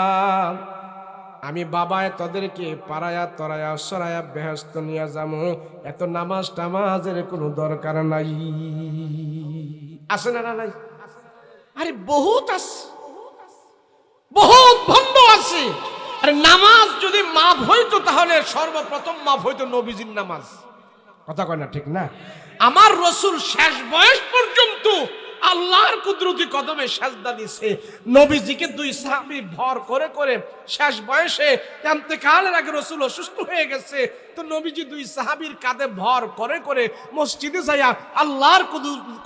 আমি বাবায় তোদেরকে পাড়ায়া তরায়া সরায়া বেহেস্ত নিয়ে যাবো, এত নামাজ টামাজের কোনো দরকার নাই। আছে না নাই? আরে বহুত আছে, বহুত ভণ্ড আছে। আরে নামাজ যদি মাপ হইতো তাহলে সর্বপ্রথম মাপ হইতো নবীজির নামাজ। কথা কয় না ঠিক না? আমার রাসূল শেষ বয়স পর্যন্ত আল্লাহর কুদরতি কদমে সাজদা দিছে। নবীজিকে দুই সাহাবী ভর করে করে শেষ বয়সে ইন্তেকালের আগে রাসূল অসুস্থ হয়ে গেছে, তো নবীজি দুই সাহাবীর কাঁধে ভর করে করে মসজিদে যাইয়া আল্লাহর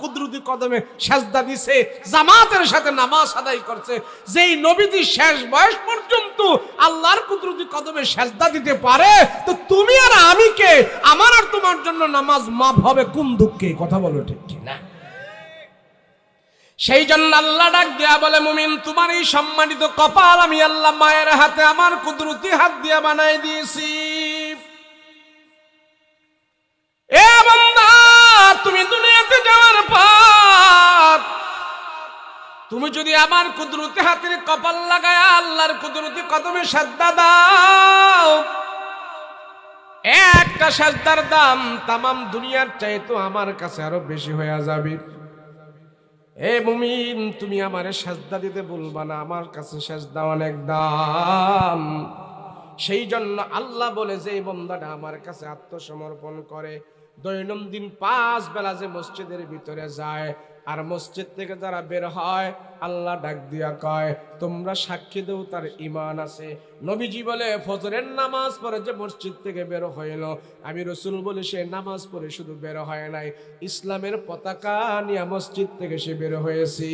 কুদরতি কদমে সাজদা দিছে, জামাতের সাথে নামাজ আদায় করছে। যেই নবীজি শেষ বয়স পর্যন্ত আল্লাহর কুদরতি কদমে সাজদা দিতে পারে, তো তুমি আর আমি কে? আমার আর তোমার জন্য নামাজ মাফ হবে কোন দুঃখে? কথা বলো ঠিক কি না? সেই জন্য আল্লাহ ডাক দেয়া বলে মুমিন তোমার এই সম্মানিত কপাল আমি আল্লাহ মায়ের হাতে আমার কুদরতি হাত দিয়া বানাই দিয়েছি। এ বান্দা তুমি দুনিয়াতে যাওয়ার পর তুমি যদি আমার কুদরতি হাতের কপাল লাগায় আল্লাহর কুদরতি কদমে সাজদা দাও, একটা সাজদার দাম তামাম দুনিয়ার চাইতো আমার কাছে আরো বেশি হয়ে যাবে। এ মুমিন তুমি আমারে সাজদা দিতে বলবা না, আমার কাছে সাজদা অনেক দাম। সেই জন্য আল্লাহ বলে যে এই বান্দাটা আমার কাছে আত্মসমর্পণ করে, দৈনন্দিন 5 বেলা যে মসজিদের ভিতরে যায় আর মসজিদ থেকে যারা বের হয়, আল্লাহ ডাক দিয়া কয় তোমরা সাক্ষী দেও তার ঈমান আছে। নবীজি বলে ফজরের নামাজ পড়ে যে মসজিদ থেকে বের হইল, আমি রাসূল বলি সে নামাজ পড়ে শুধু বের হয় নাই, ইসলামের পতাকা নিয়ে মসজিদ থেকে সে বের হয়েছে।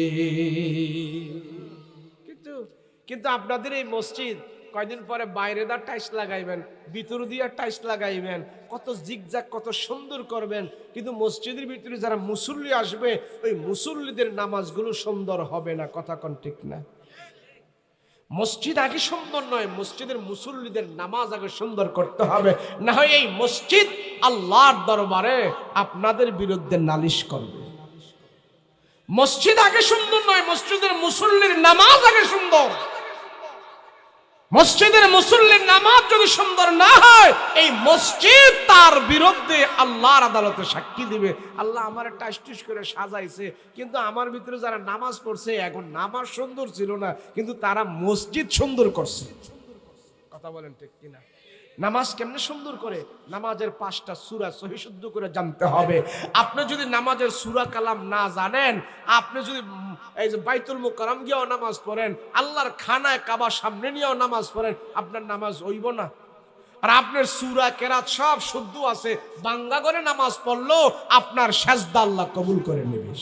কিন্তু আপনাদের এই মসজিদ কয়দিন পরে বাইরে দা টাইস লাগাইবেন, ভিতর দিয়া টাইস লাগাইবেন, কত জিগজাগ কত সুন্দর করবেন, কিন্তু মসজিদের ভিতরে যারা মুসল্লি আসবে ওই মুসল্লিদের নামাজগুলো সুন্দর হবে না। কথা কোন ঠিক না? মসজিদ আগে সুন্দর নয়, মসজিদের মুসল্লিদের নামাজ আগে সুন্দর করতে হবে, না হয় এই মসজিদ আল্লাহর দরবারে আপনাদের বিরুদ্ধে নালিশ করবে। মসজিদ আগে সুন্দর নয়, মসজিদের মুসল্লির নামাজ আগে সুন্দর। মসজিদের মুসল্লির নামাজ যদি সুন্দর না হয়, এই মসজিদ তার বিরুদ্ধে আল্লাহর আদালতে সাক্ষী দিবে। আল্লাহ আমার টাইস করে সাজাইছে, কিন্তু আমার ভিতরে যারা নামাজ পড়ছে এখন নামাজ সুন্দর ছিল না, কিন্তু তারা মসজিদ সুন্দর করছে। কথা বলেন ঠিক কিনা? নামাজ কেমনে সুন্দর করে? নামাজের 5টা সূরা সহিহ শুদ্ধ করে জানতে হবে। আপনি যদি নামাজের সূরা কালাম না জানেন, আপনি যদি এই যে বাইতুল মুকাররম গিয়েও নামাজ পড়েন, আল্লাহর খানায় কাবা সামনে নিয়েও নামাজ পড়েন, আপনার নামাজ হইব না। আর আপনার সূরা কেরাত সব শুদ্ধ আছে, বাংলা করে নামাজ পড়লেও আপনার সাজদা আল্লাহ কবুল করে নেবে।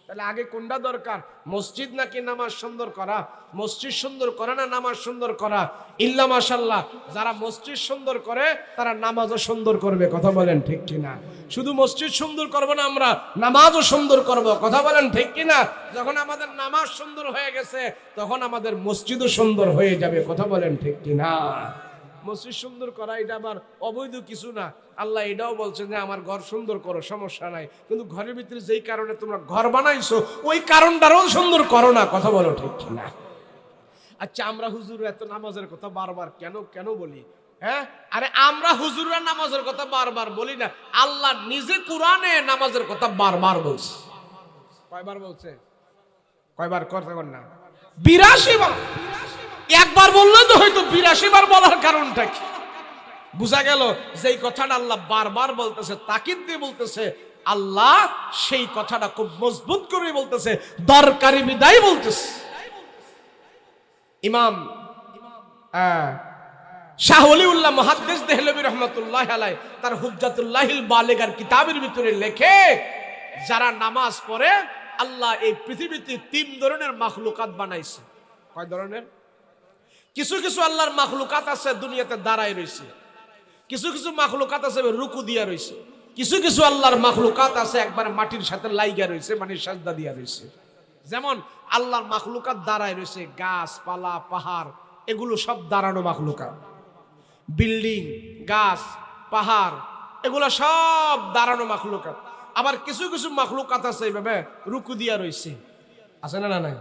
তাহলে আগে কোনটা দরকার? মসজিদ নাকি নামাজ সুন্দর করা? মসজিদ সুন্দর করে না নামাজ সুন্দর করা? ইল্লা মাশাআল্লাহ, যারা মসজিদ সুন্দর করে তারা নামাজও সুন্দর করবে। কথা বলেন ঠিক কিনা? শুধু মসজিদ সুন্দর করব না, আমরা নামাজও সুন্দর করব। কথা বলেন ঠিক কিনা? যখন আমাদের নামাজ সুন্দর হয়ে গেছে তখন আমাদের মসজিদও সুন্দর হয়ে যাবে। কথা বলেন ঠিক কিনা? মসজিদ সুন্দর করা এটা আবার অবৈধ কিছু না। আল্লাহ এটাও বলছেন যে আমার ঘর সুন্দর করো, সমস্যা নাই, কিন্তু ঘরের ভিতরে যেই কারণে তোমরা ঘর বানাইছো ওই কারণটারও সুন্দর করো না। কথা বলো ঠিক না? আচ্ছা, আমরা হুজুর এত নামাজের কথা বারবার কেন বলি? হ্যাঁ, আরে আমরা হুজুররা নামাজের কথা বারবার বলি না, আল্লাহ নিজে কোরআনে নামাজের কথা বারবার বলছে। কয়বার বলছে? কয়বার? কথা বল না, 82 বার। একবার বললে তো হয়তো 82 বার বলার কারণটা কি? বুঝা গেল যেই কথাটা আল্লাহ বারবার বলতেছে, তাকিদ দিয়ে বলতেছে, আল্লাহ সেই কথাটা খুব মজবুত করে বলতেছে, দরকারি বিদায় বলতেছে। ইমাম শাহ ওলিউল্লাহ মুহাদ্দিস দেহলভী রাহমাতুল্লাহ আলাইহি তার হুজ্জাতুল্লাহিল বালিগার কিতাবের ভিতরে লেখে, যারা নামাজ পড়ে আল্লাহ এই পৃথিবীতে 3 ধরনের মাখলুকাত বানাইছে। কয় ধরনের? কিছু কিছু আল্লাহর মাখলুকাত আছে দুনিয়াতে দাঁড়ায় রয়েছে, কিছু কিছু মাখলুকাত আছে রুকু দিয়া রয়েছে, কিছু কিছু আল্লাহর মাখলুকাত আছে একবার মাটির সাথে লাইগা রয়েছে, মানে সাজদা দিয়া রয়েছে। যেমন আল্লাহর মাখলুকাত দাঁড়ায় রয়েছে, গাছপালা পাহাড় এগুলো সব দাঁড়ানো মাখলুকাত। বিল্ডিং, গাছ, পাহাড় এগুলো সব দাঁড়ানো মাখলুকাত। আবার কিছু কিছু মাখলুকাত আছে এইভাবে রুকু দিয়া রয়েছে, আছে না? না,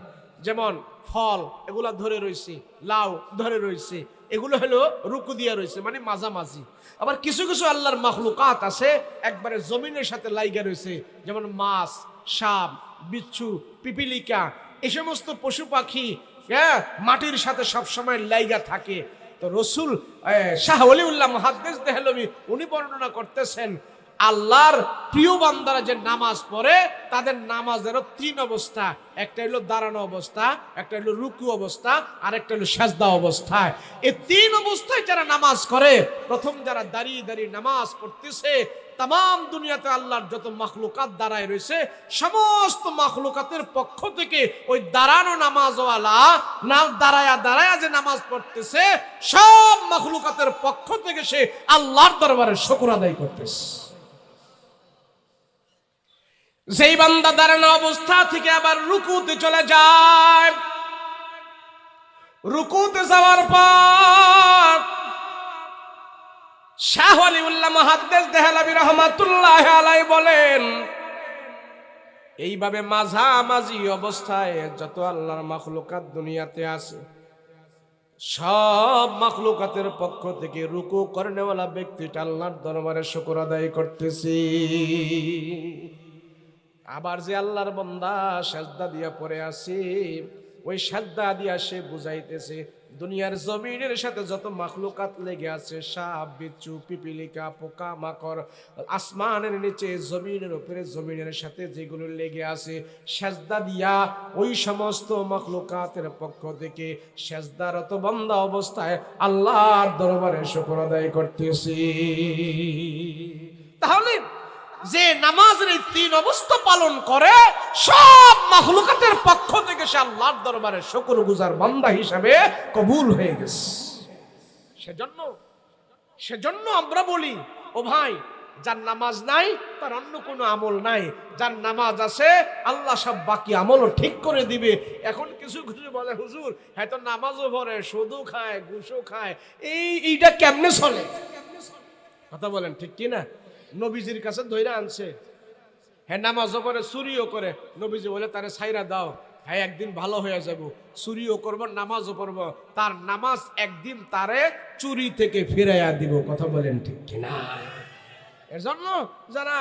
যেমন ফল এগুলা ধরে রয়েছে, লাউ ধরে রয়েছে, এগুলো হলো রুকু দিয়া রয়েছে, মানে মাঝামাঝি। আবার কিছু কিছু আল্লাহর মাখলুকাত আছে একবারে জমিনের সাথে লাইগা রয়েছে, যেমন মাছ, সাপ, বিচ্ছু, পিপিলিকা, এই সমস্ত পশু পাখি মাটির সাথে সবসময় লাইগা থাকে। তো রসুল শাহ ওলিউল্লাহ মুহাদ্দিস দেহলভী উনি বর্ণনা করতেছেন, আল্লাহর প্রিয় বান্দারা যে নামাজ পড়ে তাদের নামাজেরও 3 অবস্থা। একটা হলো দাঁড়ানো অবস্থা, একটা হলো রুকু অবস্থা, আর একটা হলো সাজদা অবস্থায়। এই 3 অবস্থায় যারা নামাজ করে, প্রথম যারা দাঁড়িয়ে দাঁড়িয়ে নামাজ পড়তেছে, তাম দুনিয়াতে আল্লাহর যত মাখলুকাত দাঁড়ায় রয়েছে, সমস্ত মাখলুকাতের পক্ষ থেকে ওই দাঁড়ানো নামাজওয়ালা না দাঁড়ায়া দাঁড়ায়া যে নামাজ পড়তেছে, সব মাখলুকাতের পক্ষ থেকে সে আল্লাহর দরবারে শুকর আদায় করতেছে। যেই বান্দা দাঁড়ানো অবস্থা থেকে আবার রুকুতে চলে যায়, রুকুতে যাওয়ার পর শাহ ওলিউল্লাহ মুহাদ্দিস দেহলভী রাহমাতুল্লাহ আলাইহি বলেন, এইভাবে মাঝামাঝি অবস্থায় যত আল্লাহর মাখলুকাত দুনিয়াতে আছে, সব মাখলুকাতের পক্ষ থেকে রুকু করেনেওয়ালা ব্যক্তিটা আল্লাহর দরবারে শুকর আদায় করতেছে। আবার যে আল্লাহর বান্দা সাজদা দিয়া পড়ে আছে, ওই সাজদা দিয়া সে বুঝাইতেছে দুনিয়ার জমিনের সাথে যত মাখলুকাত লেগে আছে, সাপ, বিচ্ছু, পিপিলিকা, পোকা মাকড়, আসমানের নিচে জমিনের উপরে জমিনের সাথে যেগুলো লেগে আছে, সাজদা দিয়া ওই সমস্ত মাখলুকাতের পক্ষ থেকে সাজদারত বান্দা অবস্থায় আল্লাহর দরবারে শুকর আদায় করতেছি। তাহলে যে নামাজের এই 3 অবস্থা পালন করে, সব মাখলুকাতের পক্ষ থেকে সে আল্লাহর দরবারে শুকরগুজার বান্দা হিসেবে কবুল হয়ে গেছে। সেজন্য আমরা বলি, ও ভাই, যার নামাজ নাই তার অন্য কোনো আমল নাই, যার নামাজ আছে আল্লাহ সব বাকি আমলও ঠিক করে দিবে। এখন কিছু কিছু বলে, হুজুর হয়তো নামাজও পড়ে, সুদও খায়, ঘুষও খায়, এইটা কেমনে চলে? কথা বলেন ঠিক কি না? নবীজির কাছে ধইরা আনছে, হ্যাঁ নামাজও পড়ে, চুরিও করে, নবীজি বলে তারে ছাইরা দাও, হ্যাঁ একদিন ভালো হয়ে যাব, চুরিও করবো নামাজও পড়বো, তার নামাজ একদিন তারে চুরি থেকে ফিরাইয়া দিব। কথা বলেন ঠিক কিনা? এর জন্য যারা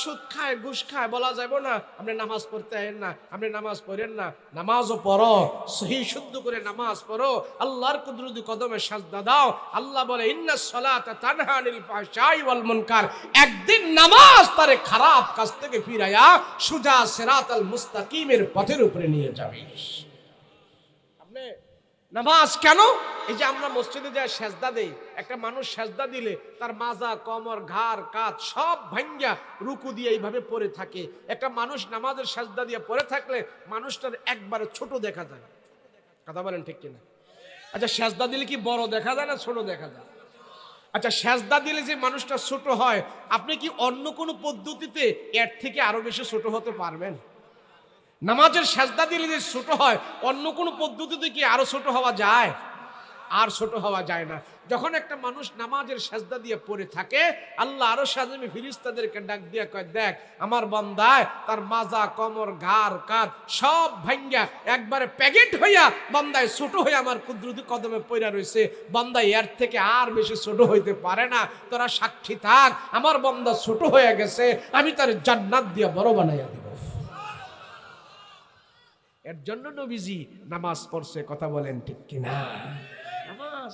সুদ খায়, ঘুষ খায়, বলা যাবে না আপনি নামাজ পড়তে আইন না, আপনি নামাজ পড়েন না। নামাজও পড়ো, সহি শুদ্ধ করে নামাজ পড়ো, আল্লাহর কুদরতি কদমে সাজদা দাও। আল্লাহ বলে, ইন্নাস সালাতা তানহা আনিল ফাহশাই ওয়াল মুনকার। একদিন নামাজ তারে খারাপ কাজ থেকে ফিরাইয়া সুজা সিরাতাল মুস্তাকিমের পথের উপরে নিয়ে যাবে। আপনি নামাজ কেন? এই যে আমরা মসজিদে যাই সেজদা দেই, একটা মানুষ সেজদা দিলে তার মাজা, কোমর, ঘাড়, কাঁধ সব ভাঙ্গা রুকু দিয়ে এইভাবে পড়ে থাকে। একটা মানুষ নামাজের সেজদা দিয়ে পড়ে থাকলে মানুষটার একবারে ছোট দেখা যায়। কথা বলেন ঠিক কিনা? আচ্ছা, সেজদা দিলে কি বড় দেখা যায় না ছোট দেখা যায়? আচ্ছা, সেজদা দিলে যে মানুষটা ছোট হয়, আপনি কি অন্য কোনো পদ্ধতিতে এর থেকে আরো বেশি ছোট হতে পারবেন? নামাজের সেজদা দিলে যে ছোট হয়, অন্য কোনো পদ্ধতিতে কি আরো ছোট হওয়া যায়? আর ছোট হওয়া যায় না। যখন একটা মানুষ নামাজের সেজদা দিয়ে পড়ে থাকে, আল্লাহ আরো সাজমি ফেরেশতাদেরকে ডাক দিয়ে কয়, দেখ আমার বান্দায় তার মাজা, কোমর, ঘাড়, কাঁধ সব ভাঙ্গা একবারে প্যাকেট হইয়া বান্দায় ছোট হয়ে আমার কুদরতি কদমে পড়া রয়েছে। বান্দা এর থেকে আর বেশি ছোট হইতে পারে না, তোরা সাক্ষী থাক, আমার বান্দা ছোট হয়ে গেছে, আমি তার জান্নাত দিয়ে বড় বানাইয়া দিব। এর জন্য নবীজি নামাজ পড়ছে। কথা বলেন ঠিক কিনা? নামাজ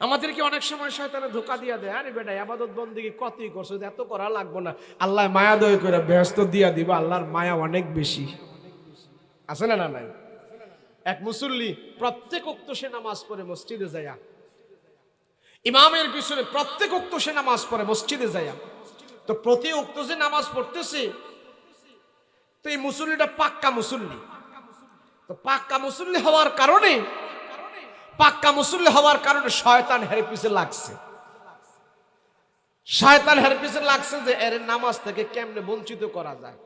আমাদেরকে অনেক সময় শয়তানে ধোঁকা দিয়ে দেয়, আরে বেটা ইবাদত বন্দেগী কতই করছো, এত করা লাগবো না, আল্লাহ মায়া দয় করে ব্যস্ত দিয়া দিব, আল্লাহর মায়া অনেক বেশি। আছে না? না নাই? এক মুসল্লি প্রত্যেক ওয়াক্ত সে নামাজ পড়ে মসজিদে যায়া, ইমামের পিছনে প্রত্যেক ওয়াক্ত সে নামাজ পড়ে মসজিদে যায়া। তো প্রতি ওয়াক্ত যে নামাজ পড়তেছে, তো এই মুসল্লিটা পাক্কা মুসল্লি। তো পাক্কা মুসল্লি হওয়ার কারণে শয়তান হের পিছে লাগছে। যে এর নামাজ থেকে কেমনে বঞ্চিত করা যায়।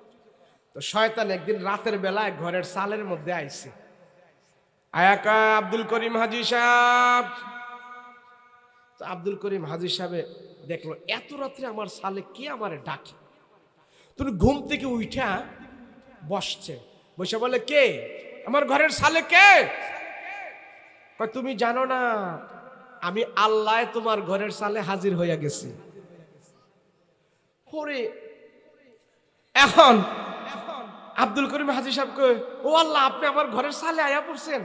তো শয়তান একদিন রাতের বেলায় ঘরের সালের মধ্যে আইছে, আয়াকা আব্দুল করিম হাজী সাহেব। তো আব্দুল করিম হাজী সাহেব দেখলো এত রাত্রে আমার সালে কে আমারে ডাকে। তুমি ঘুম থেকে উঠা বসছে, বসে বলে, কে? আমার ঘরের সালে কে? তুমি জানো না আমি আল্লাহ তোমার ঘরের সালে হাজির হইয়া গেছি। এখন আব্দুল করিম হাজী সাহেব কই, ও আল্লাহ, আপনি আমার ঘরের সালে আয়া পড়ছেন?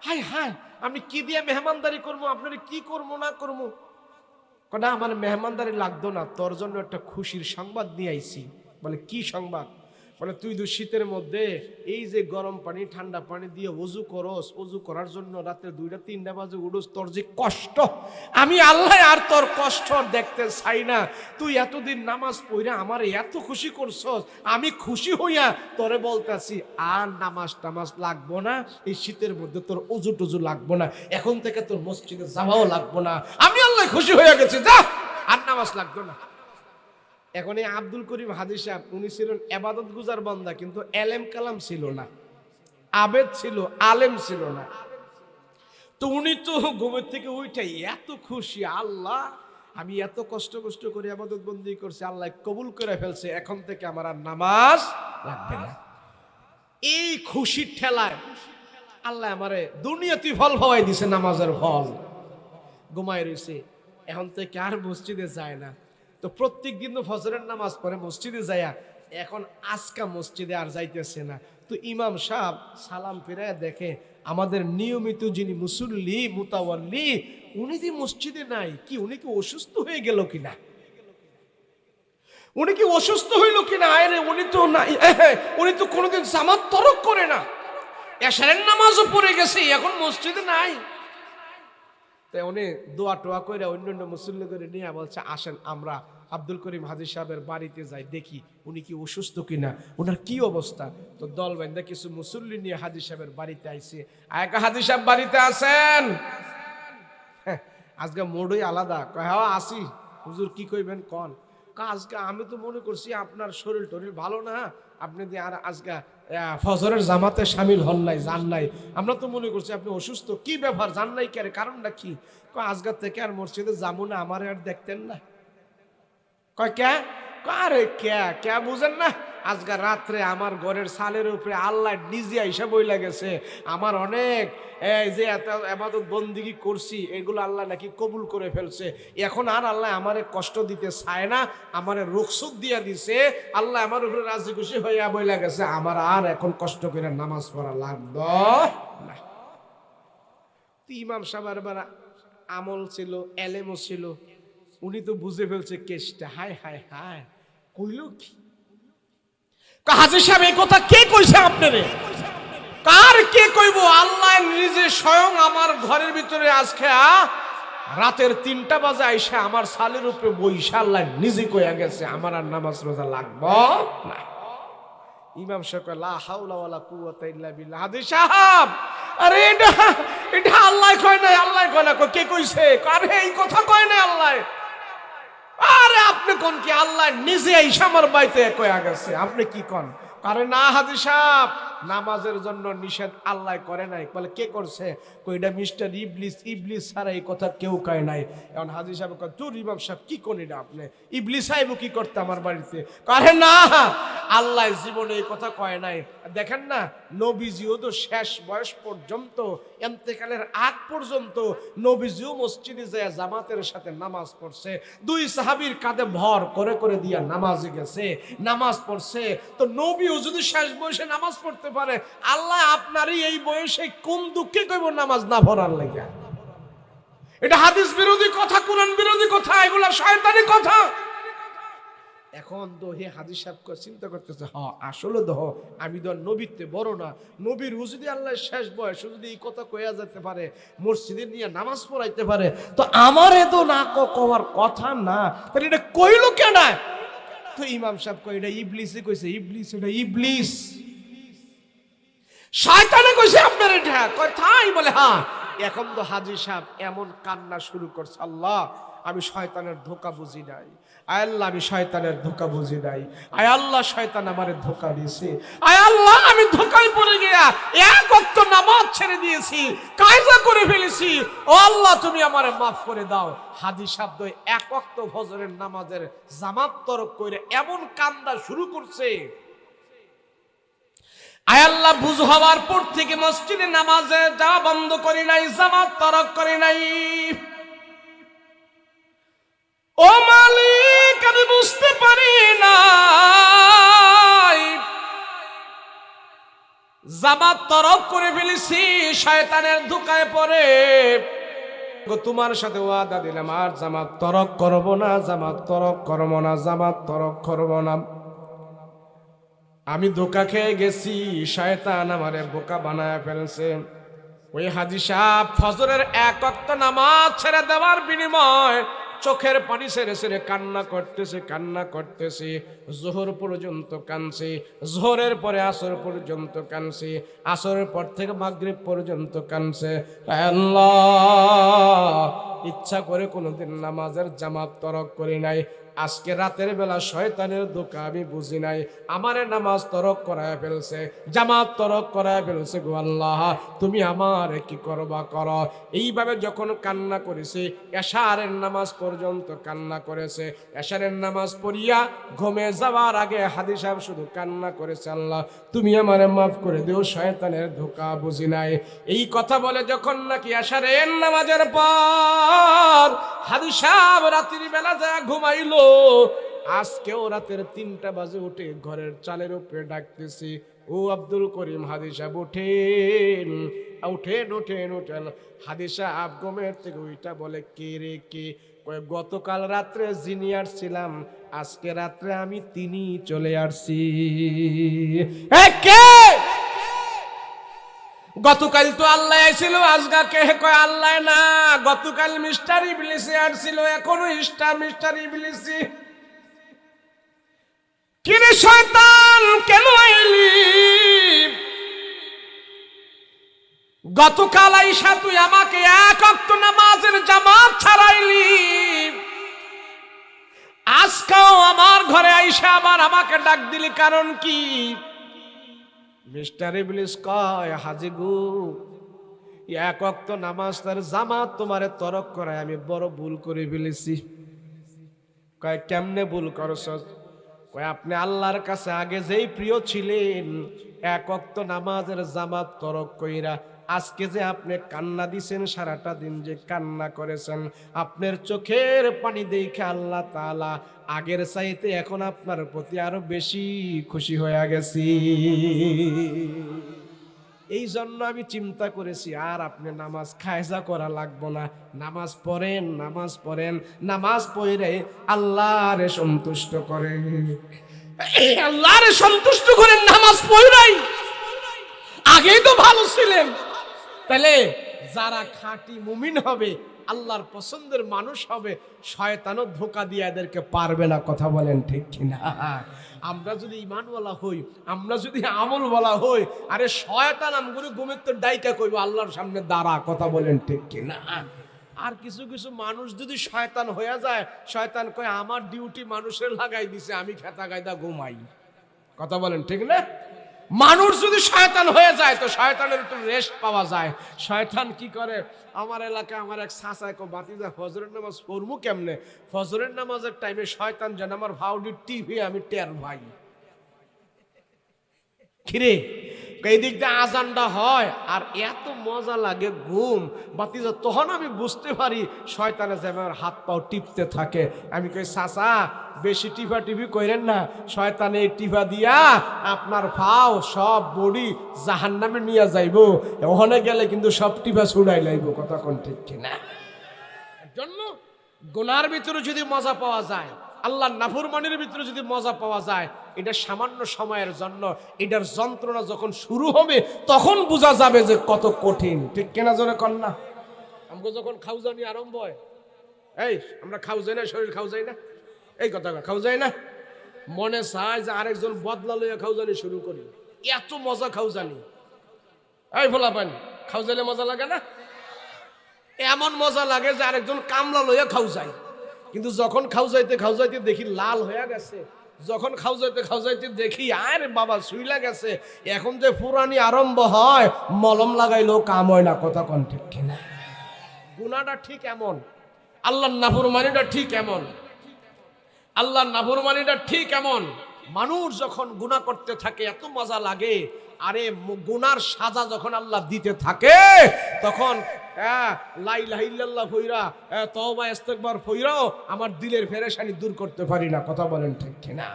হাই হাই, আমি কি দিয়ে মেহমানদারি করবো, আপনার কি করবো না করবো? না, আমার মেহমানদারি লাগতো না, তোর জন্য একটা খুশির সংবাদ নিয়ে আইছি। বলে, কি সংবাদ? বলে, তুই তো শীতের মধ্যে এই যে গরম পানি ঠান্ডা পানি দিয়ে ওযু করস, ওযু করার জন্য রাতে 2টা-3টা বাজে উঠোস, তোর যে কষ্ট, আমি আল্লাহ আর তোর কষ্ট দেখতে চাই না। তুই এতদিন নামাজ পড়া আমার এত খুশি করছস, আমি খুশি হইয়া তোরে বলতেছি আর নামাজ টামাজ লাগবো না, এই শীতের মধ্যে তোর ওযু টুজু লাগবো না, এখন থেকে তোর মসজিদে যাওয়াও লাগবো না, আমি আল্লাহ খুশি হইয়া গেছি, যা আর নামাজ লাগতো না। এখন এই আব্দুল করিম হাজী সাহেব উনি ছিলেন ইবাদত গুজার বান্দা, কিন্তু এলেম কালাম ছিল না, আবেদ ছিল, আলেম ছিল না। তো উনি তো ঘুমের থেকে উঠে এত খুশি, আল্লাহ আমি এত কষ্ট করে ইবাদত বন্দি করছি, আল্লাহ কবুল করে ফেলছে, এখন থেকে আমার আর নামাজ লাগবে না। এই খুশির ঠেলায় আল্লাহ আমারে দুনিয়াতে ফল হওয়াই দিছে, নামাজের ফল। ঘুমায় রয়েছে, এখন থেকে আর মসজিদে যায় না। তো প্রত্যেক দিন তো ফজরের নামাজ পড়ে মসজিদে যায়া, এখন আজকা মসজিদে আর যাইতেছে না। তো ইমাম সাহেব সালাম ফিরায় দেখে আমাদের নিয়মিত যিনি মুসল্লি মুতাওয়াল্লি উনি যে মসজিদে নাই, কি উনি কি অসুস্থ হয়ে গেল কিনা, উনি কি অসুস্থ হইল কিনা? আরে উনি তো নাই, উনি তো কোনোদিন জামাত তরক করে না, এশারের নামাজও পড়ে গেছে, এখন মসজিদে নাই। তাই উনি দোয়া টোয়া করে অন্যান্য মুসল্লি করে নিয়ে বলছে, আসেন আমরা আব্দুল করিম হাজী সাহেবের বাড়িতে যাই, দেখি উনি কি অসুস্থ কিনা, ওনার কি অবস্থা। তো দল বান্ধা কিছু মুসল্লি নিয়ে হাজী সাহেবের বাড়িতে আইছে। আয়কা হাজী সাহেব বাড়িতে আছেন? আজকে মোড়ই আলাদা। কয়, হ্যাঁ আসি হুজুর, কি কইবেন কন? আজকে আমি তো মনে করছি আপনার শরীর টরির ভালো না, আপনি আর আজকে ফজরের জামাতে শামিল হন নাই, যান নাই, আমরা তো মনে করছি আপনি অসুস্থ। কি ব্যাপার, যান নাই কে? কারণটা কি? আজকে থেকে আর মসজিদে যাবো না, আমার আর দেখতেন না। কয় কে? আরে কে বুঝেন না, আজকে রাত্রে আমার ঘরের সালের উপরে আল্লাহ নিজে আইসা বইলা গেছে, আমার অনেক এই যে এত ইবাদত বন্দেগী করছি এগুলো আল্লাহ নাকি কবুল করে ফেলছে, এখন আর আল্লাহ আমারে কষ্ট দিতে চায় না, আমারে রুখসুখ দিয়া দিছে, আল্লাহ আমার উপরে রাজি খুশি হইয়া বইলা গেছে, আমার আর এখন কষ্ট করে নামাজ পড়া লাগবে না। ইমাম সাহেবের বার আমল ছিল, এলেমও ছিল, উনি তো বুঝে ফেলছে কেসটা। হায় হায় হায়, কইল কি? হাজী সাহেব এই কথা কে কইছে আপনারে? কার কে কইব? আল্লাহ নিজে স্বয়ং আমার ঘরের ভিতরে আজকে রাতের 3টা বাজে আইসা আমার সালের উপরে বইসা আল্লাহ নিজে কইয়া গেছে, আমার আর নামাজ রোজা লাগবে না। ইমাম সাহেব লা হাওলা ওয়ালা কুওয়াতা ইল্লা বিল্লাহ। হাজী সাহেব, আরে এটা আল্লাহ কয় নাই, আল্লাহ কয় না। কে কইছে? আরে এই কথা কয় নাই আল্লাহ। আরে আপনি কোন কি? আল্লাহ নিজে আইসা আমার বাইতে কয়া গেছে, আপনি কি কোন? আরে না হাজী সাহেব, নামাজের জন্য নিষেধ আল্লাহ করে নাই। বলে কে করছে? কইটা মিস্টার ইবলিস ছাড়া এই কথা কেউ কয় নাই। এখন হাজী সাহেব কয়, তোর ইমাম সাহেব কি কোন এটা আপনি? ইবলিস সাহেব কি করতে আমার বাড়িতে? আরে না, আল্লাহ জীবনে এই কথা কয় নাই। দেখেন না, নবীজিও তো শেষ বয়স পর্যন্ত, ইন্তেকালের আগ পর্যন্ত নবীজিও মসজিদে যায় জামাতের সাথে নামাজ পড়ছে, 2 সাহাবীর কাঁধে ভর করে দিয়া নামাজে গেছে, নামাজ পড়ছে। তো নবীও যদি শেষ বয়সে নামাজ পড়তে পারে আল্লাহ আপনারই এই বয়সে কোন দুঃখে কইব নামাজ না পড়ার লাগে। এটা হাদিস বিরোধী কথা, কোরআন বিরোধী কথা, এগুলা শয়তানি কথা। এখন তো হে হাজি সাহেব চিন্তা করতেছে, হ্যাঁ আসলে তো আমি তো নবীতে বড় না, নবীর যদি আল্লাহ শেষ বয়স যদি এই কথা কয়া যেতে পারে, মসজিদে নিয়ে নামাজ পড়াইতে পারে, তো আমারে তো না কওয়ার কথা না, তাহলে এটা কইল কেন? তো ইমাম সাহেব কই এটা ইবলিসে কইছে। ইবলিস? এটা ইবলিস, শয়তানে কইছে আপনার এটা কথাই বলে। হ্যাঁ এখন তো হাজি সাহেব এমন কান্না শুরু করছে, আল্লাহ আমি শয়তানের ধোঁকা বুঝি নাই, আয় আল্লাহ আমি শয়তানের ধোঁকা বুঝি নাই, আয় আল্লাহ শয়তান আমারে ধোঁকা দিয়েছে, আয় আল্লাহ আমি ধোঁকায় পড়ে গিয়া এক ওয়াক্ত নামাজ ছেড়ে দিয়েছি, কায়দা করে ফেলেছি, ও আল্লাহ তুমি আমারে মাফ করে দাও। হাজি সাহেব এক ওয়াক্ত ফজরের নামাজের জামাত তরক করে এমন কান্দা শুরু করছে, আয় আল্লাহ বুঝ হওয়ার পর থেকে মসজিদে নামাজে যাওয়া বন্ধ করি নাই, জামাত তরক করি নাই। ও মালিক আমি বুঝতে পারি নাই, জামাত তরক করে ফেলেছি শয়তানের ধোঁকায় পড়ে। তোমার সাথে ওয়াদা দিলাম আর জামাত তরক করব না, জামাত তরক করব না, জামাত তরক করব না। আমি ধোঁকা খেয়ে গেছি, শয়তান আমারে বোকা বানায় ফেলছে। ওই হাজি সাহেব ফজরের এক ওয়াক্ত নামাজ ছেড়ে দেওয়ার বিনিময় চোখের পানি ছেড়ে ছেড়ে কান্না করতেছে, কান্না করতেছে, জোহর পর্যন্ত কাঁদছে, জোহরের পরে আসর পর্যন্ত কাঁদছে, আসরের পর থেকে মাগরিব পর্যন্ত কাঁদছে। আল্লাহ ইচ্ছা করে কোনোদিন নামাজের জামাত তরক করি নাই, আজকে রাতের বেলা শয়তানের ধোঁকা আমি বুঝি নাই, আমারে নামাজ তরক করায় ফেলছে, জামাত তরক করায় ফেলছে। গো আল্লাহ তুমি আমার কি করবা করো। এইভাবে যখন কান্না করেছে, এশারের নামাজ পর্যন্ত কান্না করেছে, এশারের নামাজ পড়িয়া ঘুমে যাওয়ার আগে হাদি সাহেব শুধু কান্না করেছে, আল্লাহ তুমি আমারে মাফ করে দিও, শয়তানের ধোঁকা বুঝি নাই। এই কথা বলে যখন নাকি এশারের নামাজের পর হাদি সাহেব রাত্রির বেলা যা ঘুমাইলো, আজকেও রাতের 3টা বাজে উঠে ঘরের চালের উপরে ডাকতেছি, ও আব্দুল করিম হাদি সাহেব উঠেন, উঠেন উঠেন উঠেন। হাদি সাহেব ঘুমের থেকে ওইটা বলে, কে রে কে? গতকাল রাত্রে যিনি আসছিলাম, আজকে রাত্রে আমি তিনি চলে আসছি। কে? গতকাল তো আল্লাহ আইছিল, আজকা কে? কয় আল্লাহ না, গতকাল মিস্টার ইবলিসে আসছিল, এখনো মিস্টার ইবলিসি। কিরে শয়তান কেন আইলি? গতকাল আইসা তুই আমাকে এক ওয়াক্ত নামাজের জামাত ছাড়াইলি, আজকাও আমার ঘরে আইসা আবার আমাকে ডাক দিলি, কারণ কি? মিস্টার ইবলিস কয়, হাজি গো এক ওয়াক্ত নামাজ তার জামাত তোমারে তরক করায় আমি বড় ভুল করে ফেলেছি। কয় কেমনে ভুল করছ? কয় আপনি আল্লাহর কাছে আগে যেই প্রিয় ছিলেন, এক ওয়াক্ত নামাজের জামাত তরক কইরা আজকে যে আপনি কান্না দিছেন, সারাটা দিন যে কান্না করেছেন, আপনার চোখের পানি দেখে আল্লাহ তাআলা আগের চাইতে এখন আপনার প্রতি আরো বেশি খুশি হয়ে গেছি। এই জন্য আমি চিন্তা করেছি আর আপনি নামাজ খায়জা করা লাগবো না, নামাজ পড়েন, নামাজ পড়েন, নামাজ পড়ে আল্লাহরে সন্তুষ্ট করেন, আল্লাহরে সন্তুষ্ট করেন, নামাজ পড়াই। আগেই তো ভালো ছিলেন, তাহলে যারা খাঁটি মুমিন হবে, আল্লাহর পছন্দের মানুষ হবে, শয়তানও ধোঁকা দিয়ে এদেরকে পারবে না। কথা বলেন ঠিক কিনা? আমরা যদি ঈমানওয়ালা হই, আমরা যদি আমলওয়ালা হই, আরে শয়তান আমগুলো ঘুমের তো ডাইকা কইব আল্লাহর সামনে দাঁড়া। কথা বলেন ঠিক কিনা? আর কিছু কিছু মানুষ যদি শয়তান হয়ে যায়, শয়তান কয় আমার ডিউটি মানুষের লাগাই দিছে, আমি খেতা গায়দা ঘুমাই। কথা বলেন ঠিক না? মানুষ যদি শয়তান হয়ে যায় তো শয়তানের একটু রেস্ট পাওয়া যায়। শয়তান কি করে, আমার এলাকায় আমার এক চাচা কো বাতিজা ফজরের নামাজ পড়মু কেমনে? ফজরের নামাজের টাইমে শয়তান যেন আমার ভাউডি টিভি আমি টের ভাই। কিরে এই দিক দিয়ে আজানটা হয় আর এত মজা লাগে ঘুম বাতিজা, তখন আমি বুঝতে পারি শয়তানে যে আমার হাত পাও টিপতে থাকে। আমি কই চাচা বেশি টিপা টিপি কইরেন না, শয়তানে এই টিপা দিয়া আপনার পাও সব বডি জাহান্নামে নিয়ে যাইব, ওখানে গেলে কিন্তু সব টিপা ছুড়াই লাইব। কথা কোন ঠিক কিনা? এর জন্য গুনার ভিতরে যদি মজা পাওয়া যায়, আল্লাহর নাফরমানির ভিতরে যদি মজা পাওয়া যায়, এটা সামান্য সময়ের জন্য। এটার যন্ত্রণা যখন শুরু হবে তখন বোঝা যাবে যে কত কঠিন। ঠিক কিনা জোরে কন্যা? আমাকে যখন খাউজানি আরম্ভ হয়, এই আমরা খাও যাই না, শরীর খাও যাই না, এই কথা খাও যায় না, মনে চায় যে আরেকজন বদলা লইয়া খাউজানি শুরু করি। এত মজা খাউজানি। এই ভোলা পান খাও যাইলে মজা লাগে না? এমন মজা লাগে যে আরেকজন কামলা লইয়া খাও যায়। কিন্তু যখন খাও যাইতে দেখি লাল হয়ে গেছে, যখন খাও যাইতে দেখি আরে বাবা শুইলা গেছে, এখন যে ফুরানি আরম্ভ হয় মলম লাগাইলেও কাম হয় না। কথা কোন ঠিক কিনা? গুনাহটা ঠিক এমন, আল্লাহর নাফরমানিটা ঠিক এমন। আল্লাহর নাফরমানিটা ঠিক এমন। মানুষ যখন গুনাহ করতে থাকে এত মজা লাগে। আরে গুনার সাজা যখন আল্লাহ দিতে থাকে তখন লা ইলাহা ইল্লাল্লাহ ফইরা তওবা ইস্তেগফার ফইরাও আমার দিলের পেরেশানি দূর করতে পারি না। কথা বলেন ঠিক কিনা?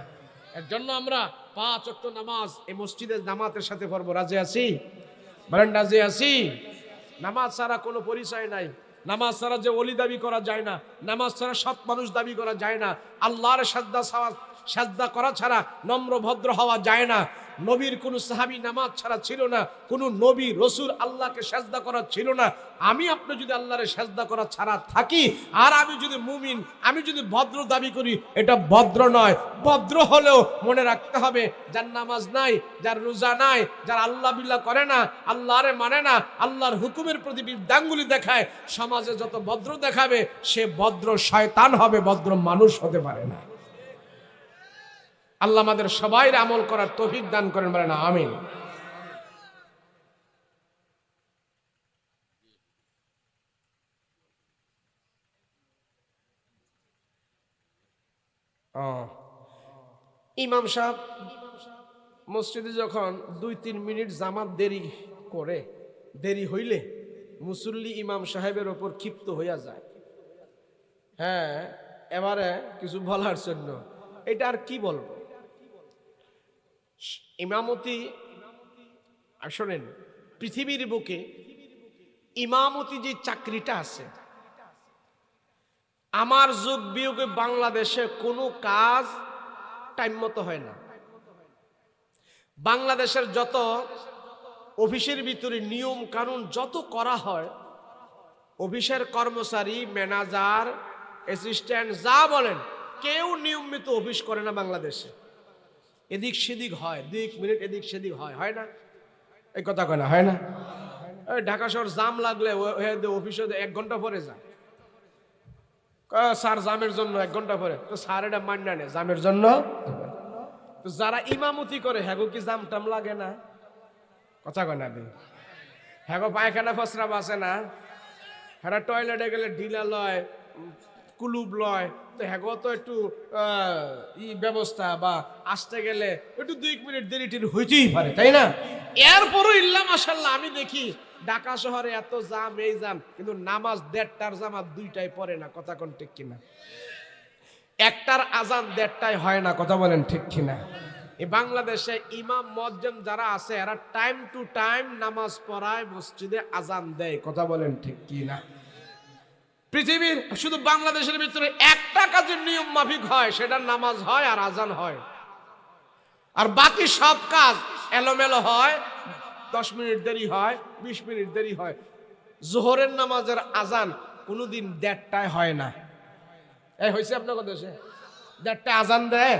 এর জন্য আমরা 5 ওয়াক্ত নামাজ এই মসজিদে জামাতের সাথে পড়ব। রাজি আছি? বলেন রাজি আছি? নামাজ ছাড়া কোনো পরিচয় নাই। নামাজ ছাড়া যে ওলি দাবি করা যায় না, নামাজ ছাড়া সৎ মানুষ দাবি করা যায় না, আল্লাহর সাজদা করা ছাড়া নম্র ভদ্র হওয়া যায় না। নবীর কোন সাহাবী নামাজ ছাড়া ছিল না, কোন নবী রসুল আল্লাহকে সাজদা করা ছিল না। আমি আপনি যদি আল্লাহর সাজদা করা ছাড়া থাকি আর আমি যদি মুমিন, আমি যদি ভদ্র দাবি করি, এটা ভদ্র নয়। ভদ্র হলেও মনে রাখতে হবে যার নামাজ নাই, যার রোজা নাই, যার আল্লাহ বিল্লাহ করে না, আল্লাহরে মানে না, আল্লাহর হুকুমের প্রতি বিরুদ্ধাঙ্গুলি দেখায়, সমাজে যত ভদ্র দেখাবে সে ভদ্র শয়তান হবে, ভদ্র মানুষ হতে পারে না। আল্লাহ আমাদের সবাইর আমল করার তৌফিক দান করেন, বলেন আমিন। ইমাম সাহেব মসজিদে যখন 2-3 মিনিট জামাত দেরি হইলে মুসল্লি ইমাম সাহেবের ওপর ক্ষিপ্ত হইয়া যায়। হ্যাঁ, এবারে কিছু বলার জন্য এটা আর কি বলবো। ইমামতি শোনেন, পৃথিবীর বুকে ইমামতি যে চাকরিটা আছে, আমার যুগ বিয়োগে বাংলাদেশে কোনো কাজ টাইম মতো হয় না। বাংলাদেশের যত অফিসের ভিতরে নিয়ম কানুন যত করা হয়, অফিসের কর্মচারী, ম্যানেজার, অ্যাসিস্ট্যান্ট যা বলেন, কেউ নিয়মিত অফিস করে না বাংলাদেশে। এদিক সেদিক হয়, 2 মিনিট এদিক সেদিক হয় না? এই কথা কয় না, হয় না? ঢাকা শহর জাম লাগলে অফিসে 1 ঘন্টা পরে যায়। স্যার জামের জন্য 1 ঘন্টা পরে, তো স্যার এটা মান্য নেই জামের জন্য। তো যারা ইমামতি করে হ্যাগো কি জাম টাম লাগে না? কথা কয় না? হ্যাগো পায়খানা ফসরাব আছে না? হ্যাঁ, টয়লেটে গেলে ঢিলা লয়, কুলুপ লয়, তো হ্যাগো তো একটু ব্যবস্থা বা আসতে গেলে একটু 2 মিনিট দেরি হইতেই পারে, তাই না? এরপরও ইল্লা মাশাআল্লাহ আমি দেখি ঢাকা শহরে এত জাম, এই জাম, কিন্তু নামাজ 1:30টার জামাত 2টায় পড়ে না। কথা কোন ঠিক কিনা? 1টার আজান 1:30টায় হয় না। কথা বলেন ঠিক কিনা? এই বাংলাদেশে ইমাম মুয়াজ্জিন যারা আছে এরা টাইম টু টাইম নামাজ পড়ায়, মসজিদে আজান দেয়। কথা বলেন ঠিক কিনা? পৃথিবীর শুধু বাংলাদেশের ভিতরে একটা কাজের নিয়ম মাফিক হয়, সেটা নামাজ হয় আর আজান হয়। আর বাকি সব কাজ এলোমেলো হয়, 10 মিনিট দেরি হয়, 20 মিনিট দেরি হয়। জোহরের নামাজের আজান কোনোদিন 1:30টায় হয় না। এই হয়েছে আপনার দেশে 1:30টায় আজান দেয়?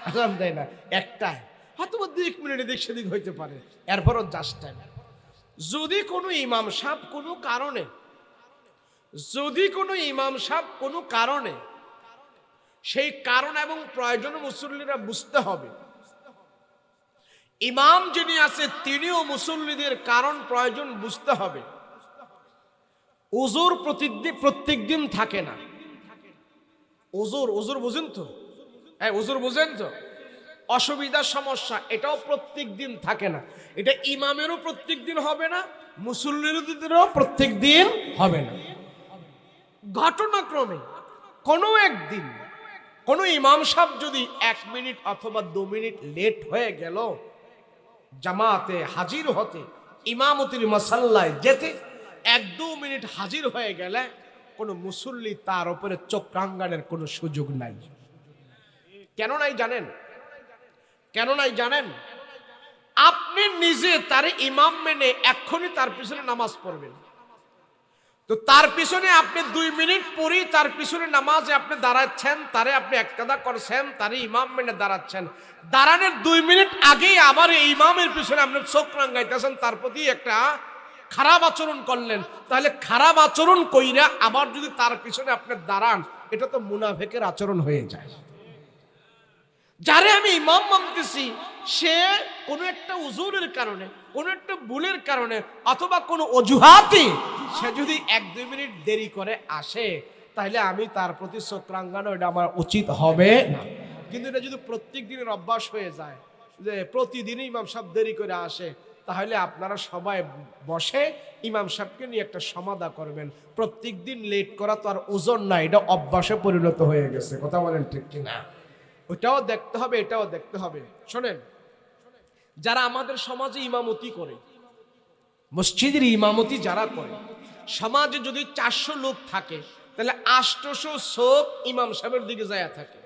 আজান দেয় না, 1টায়। হয়তো 2 মিনিট এদিক সেদিক হইতে পারে, এরপরও জাস্ট টাইম। যদি কোনো ইমাম সাহেব কোনো কারণে সেই কারণ এবং প্রয়োজন মুসল্লিরা বুঝতে হবে। ইমাম যিনি আছে তিনিও মুসল্লিদের কারণ প্রয়োজন বুঝতে হবে। ওজোর প্রত্যেক দিন থাকে না। ওজোর বুঝেন তো? ওজোর বুঝেন তো? অসুবিধা সমস্যা এটাও প্রত্যেক দিন থাকে না। এটা ইমামেরও প্রত্যেক দিন হবে না, মুসল্লিদেরও প্রত্যেক দিন হবে না। ঘটনাক্রমে কোনো একদিন কোনো ইমাম সাহেব যদি 1 মিনিট অথবা 2 মিনিট লেট হয়ে গেল জামাতে হাজির হতে, ইমামতির মাসাল্লায় যেতে 1-2 মিনিট হাজির হয়ে গেলে কোনো মুসল্লি তার উপরে চোখ রাঙানোর কোনো সুযোগ নাই। কেন নাই জানেন? কেন নাই জানেন? আপনি নিজে তার ইমাম মেনে এক্ষুনি তার পিছনে নামাজ পড়বেন, তো তার পিছনে আপনি 2 মিনিট পরে তার পিছনে নামাজে আপনি দাঁড়াচ্ছেন, তারে আপনি একতাদা করছেন, তারে ইমাম মেনে দাঁড়াচ্ছেন, দাঁড়ানোর 2 মিনিট আগেই আবার এই ইমামের পিছনে আপনি চোখ রাঙাইতেছেন, তার প্রতি একটা খারাপ আচরণ করলেন। তাহলে খারাপ আচরণ কইরা আবার যদি তার পিছনে আপনি দাঁড়ান, এটা তো মুনাফিকের আচরণ হয়ে যায়। যারে আমি ইমাম মানতেছি সে কোনো একটা উজুরের কারণে, কোনো একটা ভুলের কারণে অথবা কোনো অজুহাতে সে যদি 1-2 মিনিট দেরি করে আসে, তাহলে আমি তার প্রতি চোখ রাঙানো এটা আমার উচিত হবে না। কিন্তু এটা যদি প্রত্যেক দিনের অভ্যাস হয়ে যায় যে প্রতিদিনই ইমাম সাহেব দেরি করে আসে, তাহলে আপনারা সবাই বসে ইমাম সাহেবকে নিয়ে একটা সমাধা করবেন। প্রত্যেক দিন লেট করা তো আর ওজন না, এটা অভ্যাসে পরিণত হয়ে গেছে। কথা বলেন ঠিক কিনা? ওটাও দেখতে হবে, এটাও দেখতে হবে। শোনেন, যারা আমাদের সমাজে ইমামতি করে, মসজিদের ইমামতি যারা করে, সমাজে যদি 400 লোক থাকে তাহলে 800 চোখ ইমাম সাহেবের দিকে যায় থাকে।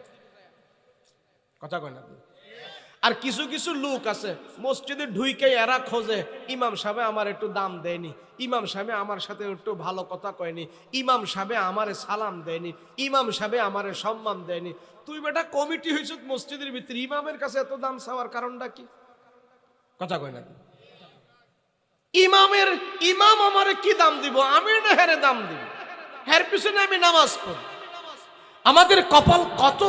কথা কয় না? আর কিছু কিছু লোক আছে মসজিদে ঢুইকে এরা খোঁজে ইমাম সাহেব আমার একটু দাম দেয়নি, ইমাম সাহেব আমার সাথে একটু ভালো কথা কয়নি, ইমাম সাহেব আমারে সালাম দেয়নি, ইমাম সাহেব আমারে সম্মান দেয়নি। তুই বেটা কমিটি হইছ মসজিদের ভিতরে, ইমামের কাছে এত দাম চাওয়ার কারণটা কি? কথা কয় না? ইমাম আমারে কি দাম দিব? আমি না হেরে দাম দিব, হের পিছনে আমি নামাজ পড়ি। আমাদের কপাল কত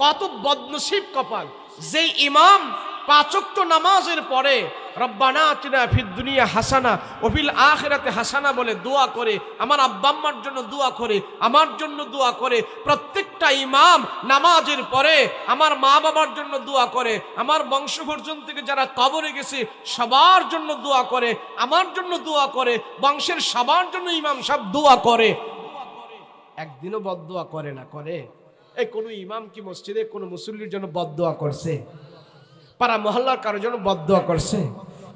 কত বদনসিব কপাল, যে ইমাম 5 ওয়াক্ত নামাজের পরে রব্বানা আতিনা ফিদ দুনিয়া হাসানা ওয়া ফিল আখিরাতি হাসানা বলে দোয়া করে, আমার আব্বা আম্মার জন্য দোয়া করে, আমার জন্য দোয়া করে। প্রত্যেকটা ইমাম নামাজের পরে আমার মা বাবার জন্য দোয়া করে, আমার বংশ পর্যন্ত থেকে যারা কবরে গেছে সবার জন্য দোয়া করে, আমার জন্য দোয়া করে, বংশের সবার জন্য ইমাম সাহেব দোয়া করে। একদিনও বদদোয়া করে না? করে। এই কোন ইমাম কি মসজিদে কোন মুসল্লির জন্য বদদোয়া করছে? পাড়া মহল্লার কারোর জন্য বদদোয়া করছে?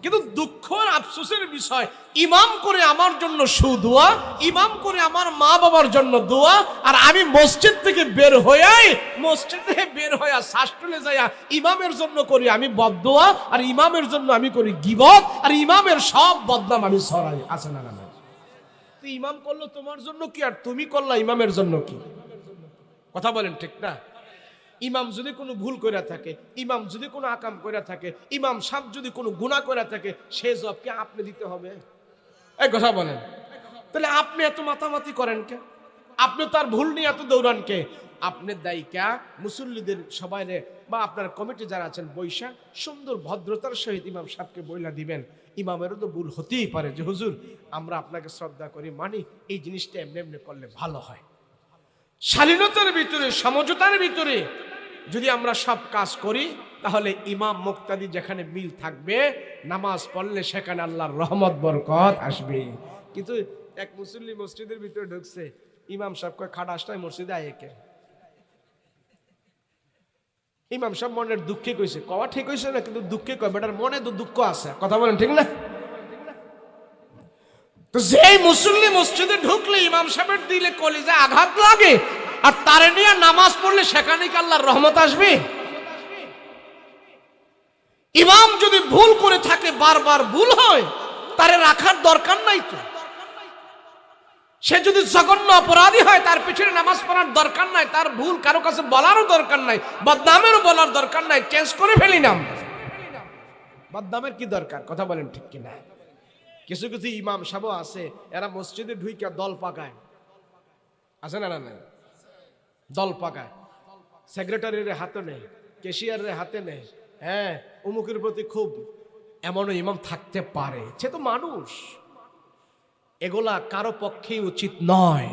কিন্তু দুঃখ আর আফসোসের বিষয়, ইমাম করে আমার জন্য সুদোয়া, ইমাম করে আমার মা বাবার জন্য দোয়া, আর আমি মসজিদ থেকে বের হইয়া শাস্ত্রলে যাইয়া ইমামের জন্য করি আমি বদদোয়া, আর ইমামের জন্য আমি করি গীবত, আর ইমামের সব বদনাম আমি ছড়াই। আছে না? না। তুই ইমাম করলো তোমার জন্য কি, আর তুমি করলা ইমামের জন্য কি? কথা বলেন ঠিক না? ইমাম যদি কোনো ভুল করে থাকে, ইমাম যদি কোনো আকাম করে থাকে, ইমাম সাহেব যদি কোনো গুনাহ করে থাকে, সে জবাবকে আপনি দিতে হবে। এই কথা বলেন, তাহলে আপনি এত মাতামাতি করেন কে? আপনি তার ভুল নিয়ে এত দৌড়ান কে? আপনি দায়িকা মুসল্লিদের সবাই বা আপনার কমিটি যারা আছেন বৈশা সুন্দর ভদ্রতার সহিত ইমাম সাহেবকে বইলা দিবেন। ইমামেরও তো ভুল হতেই পারে যে হুজুর আমরা আপনাকে শ্রদ্ধা করি, মানি এই জিনিসটা এমনি এমনি করলে ভালো হয়। শালীনতার ভিতরে, সমঝোতার ভিতরে যদি আমরা সব কাজ করি, তাহলে ইমাম মুক্তাদি যেখানে মিল থাকবে, নামাজ পড়লে সেখানে আল্লাহর রহমত বরকত আসবে। কিন্তু এক মুসল্লি মসজিদের ভিতরে ঢুকছে, ইমাম সাহেব কয় খাটাসটাই মসজিদে আয়েকে। ইমাম সাহেব মনের দুঃখে কইছে, কওয়া ঠিক হইছে না, কিন্তু দুঃখে কয়, বেটার মনে তো দুঃখ আছে। কথা বলেন ঠিক না? তো যেই মুসল্লি মসজিদে ঢুকলে ইমাম সাহেবের দিলে কলিজা আঘাত লাগে, আর তারে নিয়ে নামাজ পড়লে সেখানে কি আল্লাহর রহমত আসবে? ইমাম যদি ভুল করে থাকে, বারবার ভুল হয়, তারে রাখার দরকার নাই তো। সে যদি জঘন্য অপরাধী হয়, তার পিছনে নামাজ পড়ার দরকার নাই, তার ভুল কারো কাছে বলারও দরকার নাই, বদনামেরও বলার দরকার নাই, চেঞ্জ করে ফেলি নাম। বদনামের কি দরকার? কথা বলেন ঠিক কিনা? কিছু কিছু ইমাম সাহেব আছে, এরা মসজিদে ঢুইকা দল পাকায়। আছে না? না। দল পাকায়, সেক্রেটারির হাতে নেই, ক্যাশিয়ারের হাতে নেই, হ্যাঁ অমুকের প্রতি খুব, এমনও ইমাম থাকতে পারে। সে তো মানুষ। এগুলা কারো পক্ষেই উচিত নয়।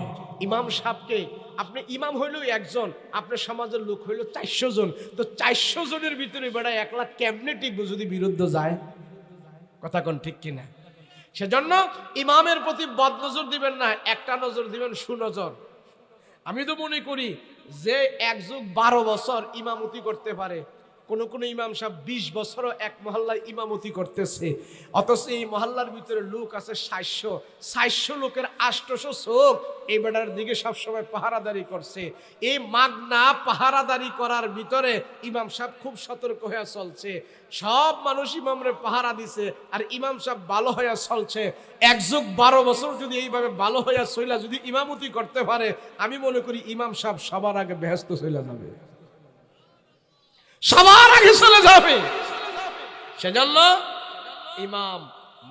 ইমাম সাহেবকে আপনি ইমাম হইলেও একজন, আপনার সমাজের লোক হইল 400 জন, তো 400 জনের ভিতরে বেড়া 1 লাখ কেমনে টিকবো যদি বিরুদ্ধ যায়? কথা কোন ঠিক কিনা? সেজন্য ইমামের প্রতি বদনজর দিবেন না, একটা নজর দিবেন সুনজর। আমি তো মনে করি যে 1 যুগ 12 বছর ইমামতি করতে পারে, কোন কোন ইমাম সাহেব 20 বছরও এক মহল্লায় ইমামতি করতেছে, অথচ এই মহল্লার ভিতরে লোক আছে 700 লোকের 800 চোখ এই বেটার দিকে সবসময় পাহারাদারি করছে। এই মাগনা পাহারাদারি করার ভিতরে ইমাম সাহেব খুব সতর্ক হয়ে চলছে। সব মানুষ ইমামরে পাহারা দিছে আর ইমাম সাহেব ভালো হয়ে চলছে। 1 যুগ 12 বছর যদি এইভাবে ভালো হয়ে চইলা যদি ইমামতি করতে পারে, আমি মনে করি ইমাম সাহেব সবার আগে বেহেশতে চলে যাবে, সবার আগে চলে যাবে। সেজন্য ইমাম,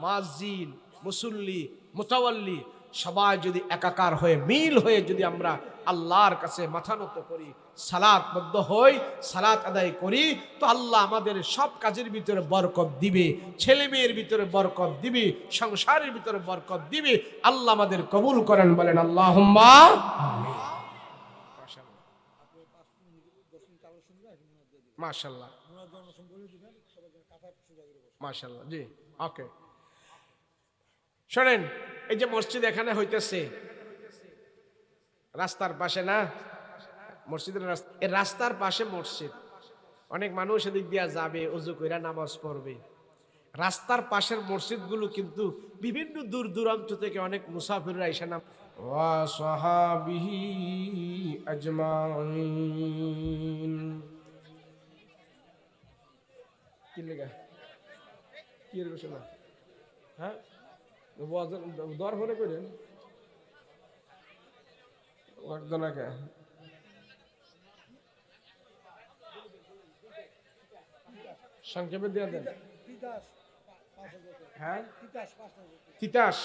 মুয়াজ্জিন, মুসল্লি, মুতাওয়াল্লি সবাই যদি একাকার হয়ে মিল হয়ে যদি আমরা আল্লাহর কাছে মাথা নত করি, সালাতবদ্ধ হই, সালাত আদায় করি, তো আল্লাহ আমাদের সব কাজের ভিতরে বরকত দিবে, ছেলে মেয়ের ভিতরে বরকত দিবে, সংসারের ভিতরে বরকত দিবে। আল্লাহ আমাদের কবুল করেন, বলেন আল্লাহুম্মা আমিন। মাশাআল্লাহ মাশাআল্লাহ, জি ওকে। শোনেন, এই যে মসজিদ এখানে হইতেছে রাস্তার পাশে না, মসজিদের রাস্তার পাশে মসজিদ, অনেক মানুষ এদিক দিয়া যাবে, ওযু কইরা নামাজ পড়বে। রাস্তার পাশের মসজিদগুলো কিন্তু বিভিন্ন দূর দূরান্ত থেকে অনেক মুসাফিররা এসে নাম ওয়া সাহাবিহি আজমাইন। কি লেখা কি এর বিষয় না? হ্যাঁ, দর হলে করেন একজনাকে সংক্ষেপে দিয়ে দেন। হ্যাঁ, তিতাস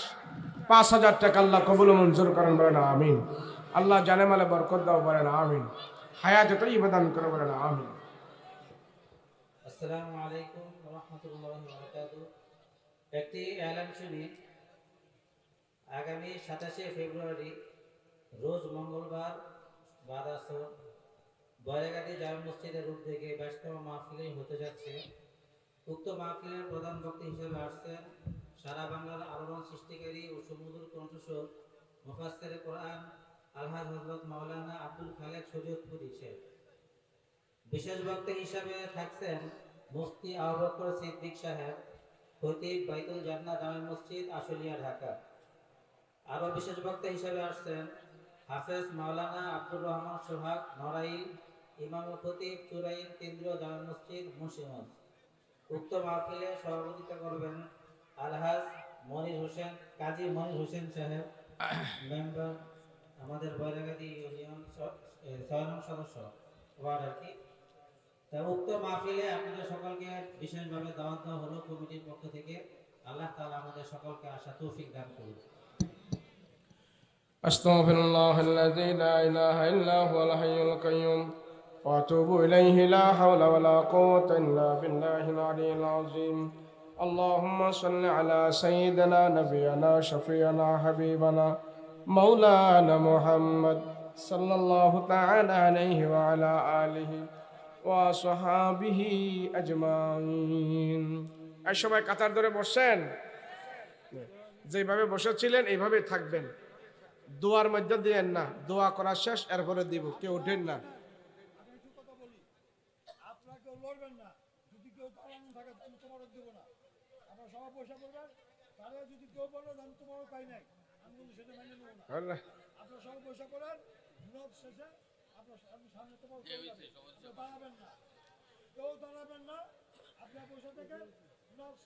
5,000 টাকা আল্লাহ কবুল মঞ্জুর করেন, বলেন আমিন। আল্লাহ জানে মালে বরকত দাও, বলেন আমিন। হায়াতে তৈয়বা দান করে, বলেন আমিন। আসসালামু আলাইকুম ওয়া রাহমাতুল্লাহি ওয়া বারাকাতুহু। একটি এলান শুনি, আগামী 27শে ফেব্রুয়ারি রোজ মঙ্গলবার বাদ আসর বয়রাগাদি জামে মসজিদের উদ্যোগে 22তম মাহফিল হতে যাচ্ছে। উক্ত মাহফিলের প্রধান বক্তা হিসেবে আসছেন সারা বাংলার আলোড়ন সৃষ্টিকারী ও সুমধুর কণ্ঠস্বর মুফাসসিরে কোরআন আলহাজ হযরত মাওলানা আব্দুল খালেক শরীয়তপুরী সাহেব। বিশেষ বক্তা হিসেবে থাকছেন মুফতি আবু বকর সিদ্দিক সাহেব, খতিব বাইতুল জান্নাহ জামে মসজিদ আশুলিয়া, ঢাকা। আরো বিশেষ বক্তা হিসেবে আসছেন হাফেজ মাওলানা আব্দুর রহমান সোহাগ, নড়াইল, ইমাম ও খতিব চুরাইল কেন্দ্রীয় জামে মসজিদ, মুন্সিগঞ্জ। উক্ত মাহফিলে সভাপতিত্ব করবেন আলহাজ মনির হোসেন, কাজী মনির হোসেন সাহেব, মেম্বার আমাদের বয়রাগাদি ইউনিয়ন 6 নং সদস্য ওয়ার্ড আর কি। তা উক্ত মাহফিলে আপনাদের সকলকে বিশেষভাবে দাওয়াত দেওয়া হলো কমিটির পক্ষ থেকে। আল্লাহ তাআলা আমাদের সকলকে আসা তৌফিক দান করুন। আস্তাগফিরুল্লাহাল্লাযী লা ইলাহা ইল্লা হুয়াল হাইয়ুল কাইয়্যুম ওয়া আতুবু ইলাইহি লা হাওলা ওয়া লা কুওয়াতা ইল্লা বিল্লাহিল আলিয়্যিল আযীম। আল্লাহুম্মা সাল্লি আলা সাইয়্যিদিনা নাবিয়িনা শাফিয়িনা হাবিবানা মাওলানা মুহাম্মদ সাল্লাল্লাহু তাআলা আলাইহি ওয়া আলা আলিহি ওয়া সাহাবিহি আজমাইন। এই সময় কাতার ধরে বসেন, যেভাবে বসেছিলেন এইভাবে থাকবেন। দোয়ার মধ্যে দিয়েন না, দোয়া করা শেষ এরপরে দিব, কেউ উঠেন না।